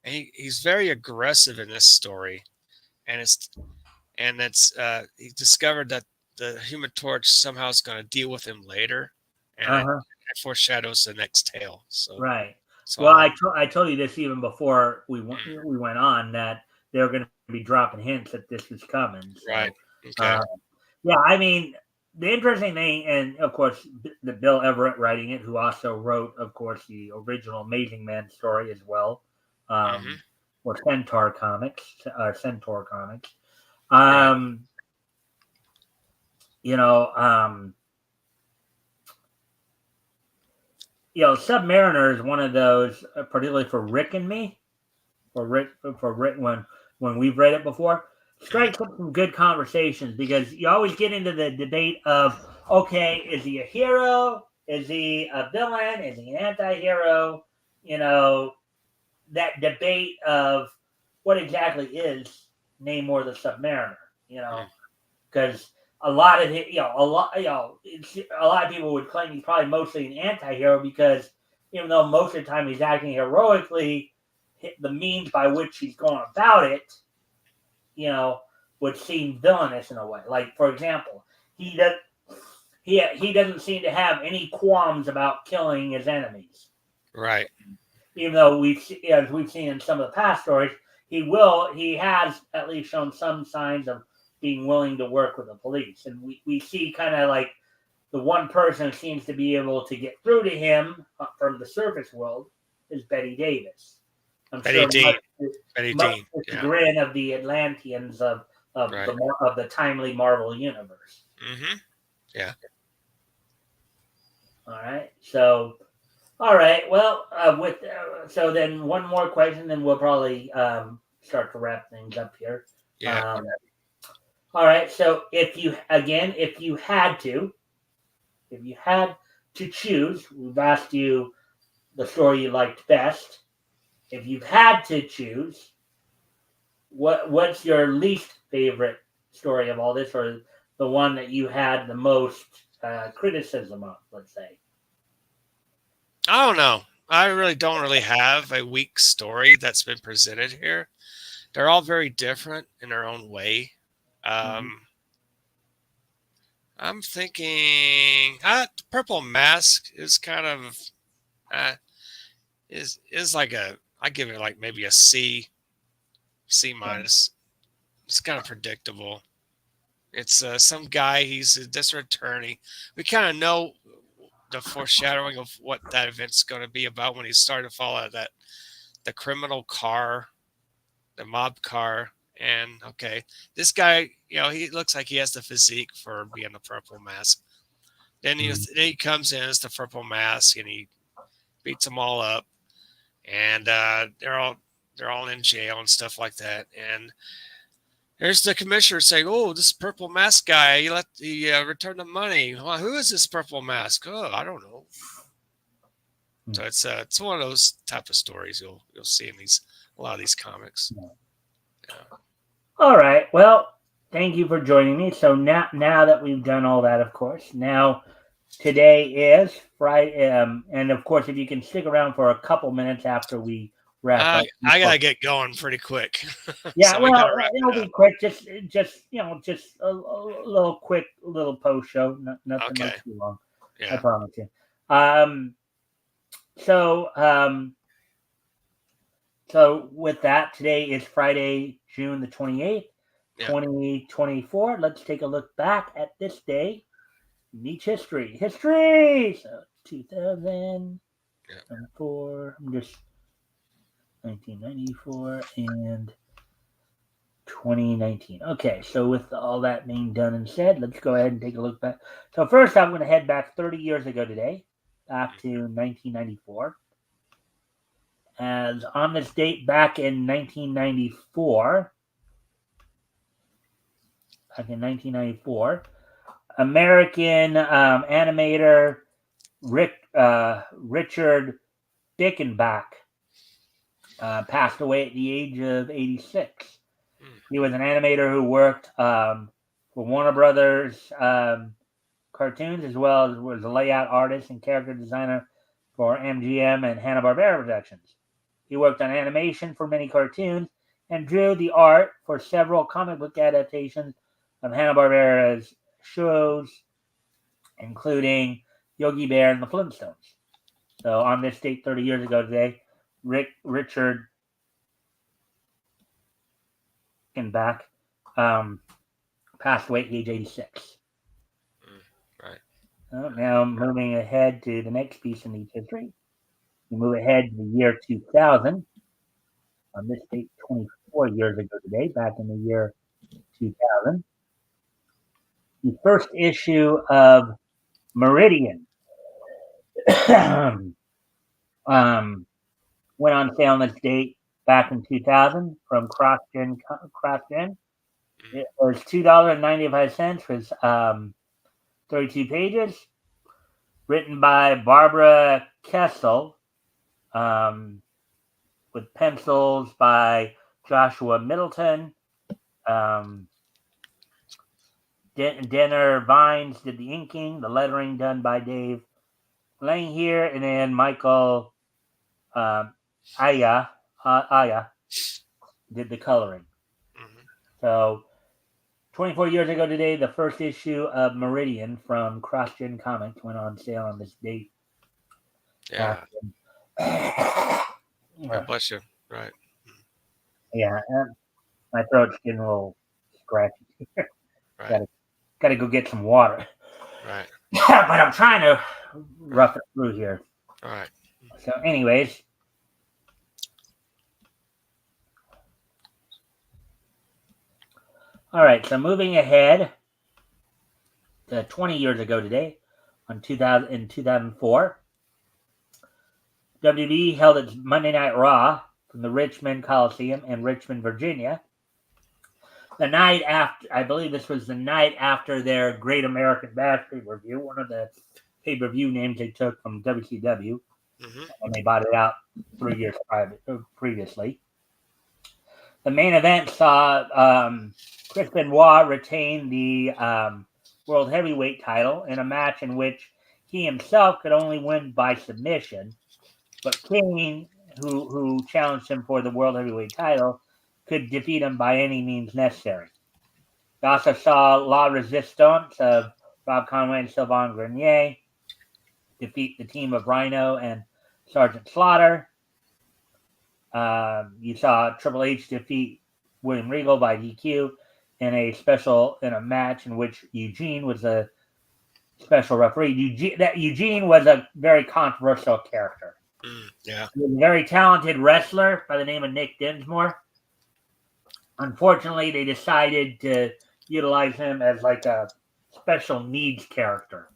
and he's very aggressive in this story. And he discovered that the Human Torch somehow is going to deal with him later, and Uh huh. it foreshadows the next tale. Right. So I Well, like. I told you this even before Mm, we went on that they were going to be dropping hints that this was coming. right. So, Okay. uh, yeah, I mean, the interesting thing, and of course, the Bill Everett writing it, who also wrote, of course, the original Amazing Man story as well, Hmm. um, or Centaur Comics. Right. Um, you know, um, Submariner is one of those, particularly for Rick and me, for Rick when we've read it before, Hmm. strikes up some good conversations because you always get into the debate of okay, is he a hero? Is he a villain? Is he an anti-hero? You know, that debate of what exactly is Namor the Submariner, you know, Hmm. because a lot of it, a lot of people would claim he's probably mostly an anti-hero because even though most of the time he's acting heroically, the means by which he's going about it, you know, would seem villainous in a way. Like for example, he does he doesn't seem to have any qualms about killing his enemies, Right. even though as we've seen in some of the past stories, he has at least shown some signs of being willing to work with the police, and we see kind of like the one person who seems to be able to get through to him from the surface world is Betty Davis. I'm Betty sure Dean. Betty much Dean. to the Yeah. chagrin of the Atlanteans Right. of the timely Marvel universe. Hmm. Yeah. All right, so all right, well, so then one more question, then we'll probably start to wrap things up here. Yeah. Um, all right, so if you had to choose, we've asked you the story you liked best. If you had to choose, what's your least favorite story of all this, or the one that you had the most criticism of? Let's say. I don't know. I really don't really have a weak story that's been presented here. they're all very different in their own way. I'm thinking the Purple Mask is kind of is like I give it like maybe a C minus. It's kind of predictable. It's some guy. He's a district attorney. We kind of know the foreshadowing of what that event's going to be about when he started to fall out of the criminal car, the mob car. And okay, this guy, he looks like he has the physique for being the Purple Mask. Then he comes in as the Purple Mask and he beats them all up, and they're all in jail and stuff like that. And there's the commissioner saying, "Oh, this Purple Mask guy, he returned the money. Well, who is this Purple Mask? Oh, I don't know." So it's one of those type of stories you'll see in a lot of these comics. Yeah. All right. Well, thank you for joining me. So now that we've done all that, of course, now today is Friday, and of course, if you can stick around for a couple minutes after we wrap up, I gotta get going pretty quick. Yeah, so well, it'll be quick. Just just a little quick little post show. Nothing Okay. too long. Yeah. I promise you. So with that, today is Friday, June the 28th, 2024. Let's take a look back at this day. Niche history. So 2004. I'm just 1994 and 2019. Okay, so with all that being done and said, let's go ahead and take a look back. So first, I'm going to head back 30 years ago today, back to 1994. As on this date back in 1994, American animator Richard Dickenbach passed away at the age of 86. He was an animator who worked for Warner Brothers cartoons, as well as was a layout artist and character designer for MGM and Hanna-Barbera Productions. He worked on animation for many cartoons and drew the art for several comic book adaptations of Hanna-Barbera's shows, including Yogi Bear and the Flintstones. So on this date 30 years ago today, Richard Dickenbach passed away at age 86. Right. Now moving ahead to the next piece in the history. We move ahead to the year 2000. On this date, 24 years ago today, back in the year 2000, the first issue of Meridian went on sale on this date back in 2000 from CrossGen. It was $2.95. Was 32 pages, written by Barbara Kessel, with pencils by Joshua Middleton. Denner Vines did the inking, the lettering done by Dave Lang here, and then Michael Aya did the coloring. So 24 years ago today, the first issue of Meridian from CrossGen Comics went on sale on this date. Yeah. God bless you. Right. Yeah. My throat's getting a little scratchy. Right. Gotta go get some water. Right. But I'm trying to rough it through here. All right. So anyways. All right, so moving ahead to 20 years ago today, in 2004, WWE held its Monday Night Raw from the Richmond Coliseum in Richmond, Virginia. The night after, I believe this was the night after their Great American Bash pay-per-view, one of the pay-per-view names they took from WCW, when they bought it out 3 years previously. The main event saw Chris Benoit retain the World Heavyweight title in a match in which he himself could only win by submission, but Kane, who challenged him for the World Heavyweight title, could defeat him by any means necessary. We also saw La Resistance of Rob Conway and Sylvain Grenier defeat the team of Rhino and Sergeant Slaughter. You saw Triple H defeat William Regal by DQ in a match in which Eugene was a special referee. Eugene was a very controversial character. Yeah. He was a very talented wrestler by the name of Nick Dinsmore. Unfortunately, they decided to utilize him as like a special needs character.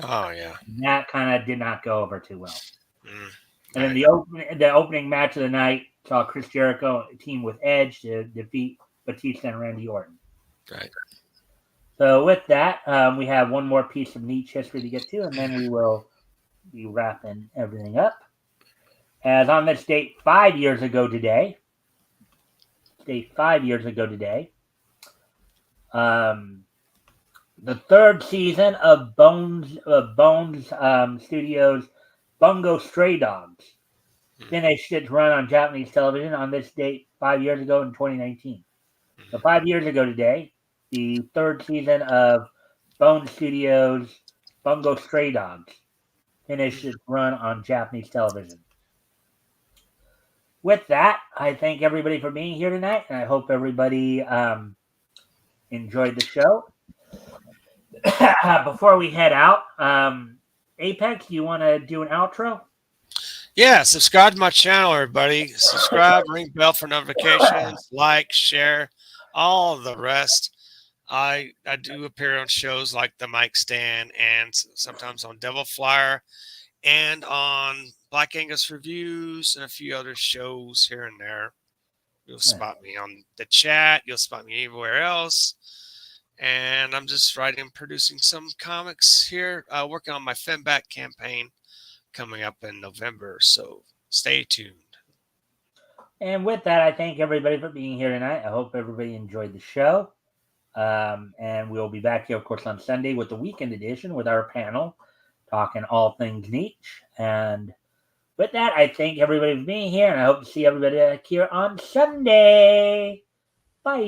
Oh, yeah. And that kind of did not go over too well. And Right. then the opening match of the night saw Chris Jericho team with Edge to defeat Batista and Randy Orton. Right. So with that, we have one more piece of niche history to get to, and then we will be wrapping everything up. As on this date 5 years ago today, the third season of Bones Studios' Bungo Stray Dogs finished its run on Japanese television on this date 5 years ago in 2019. So 5 years ago today, the third season of Bone Studios' Bungo Stray Dogs finished its run on Japanese television. With that, I thank everybody for being here tonight, and I hope everybody enjoyed the show. Before we head out, Apex, do you want to do an outro? Yeah, subscribe to my channel, everybody. Subscribe, ring bell for notifications, like, share, all the rest. I do appear on shows like the Mikestand and sometimes on Devil Flyer and on Black Angus Reviews and a few other shows here and there. You'll spot me on the chat. You'll spot me everywhere else. And I'm just writing and producing some comics here, working on my Femback campaign coming up in November. So stay tuned. And with that, I thank everybody for being here tonight. I hope everybody enjoyed the show. And we'll be back here, of course, on Sunday with the weekend edition with our panel talking all things niche. And with that, I thank everybody for being here, and I hope to see everybody back here on Sunday. Bye.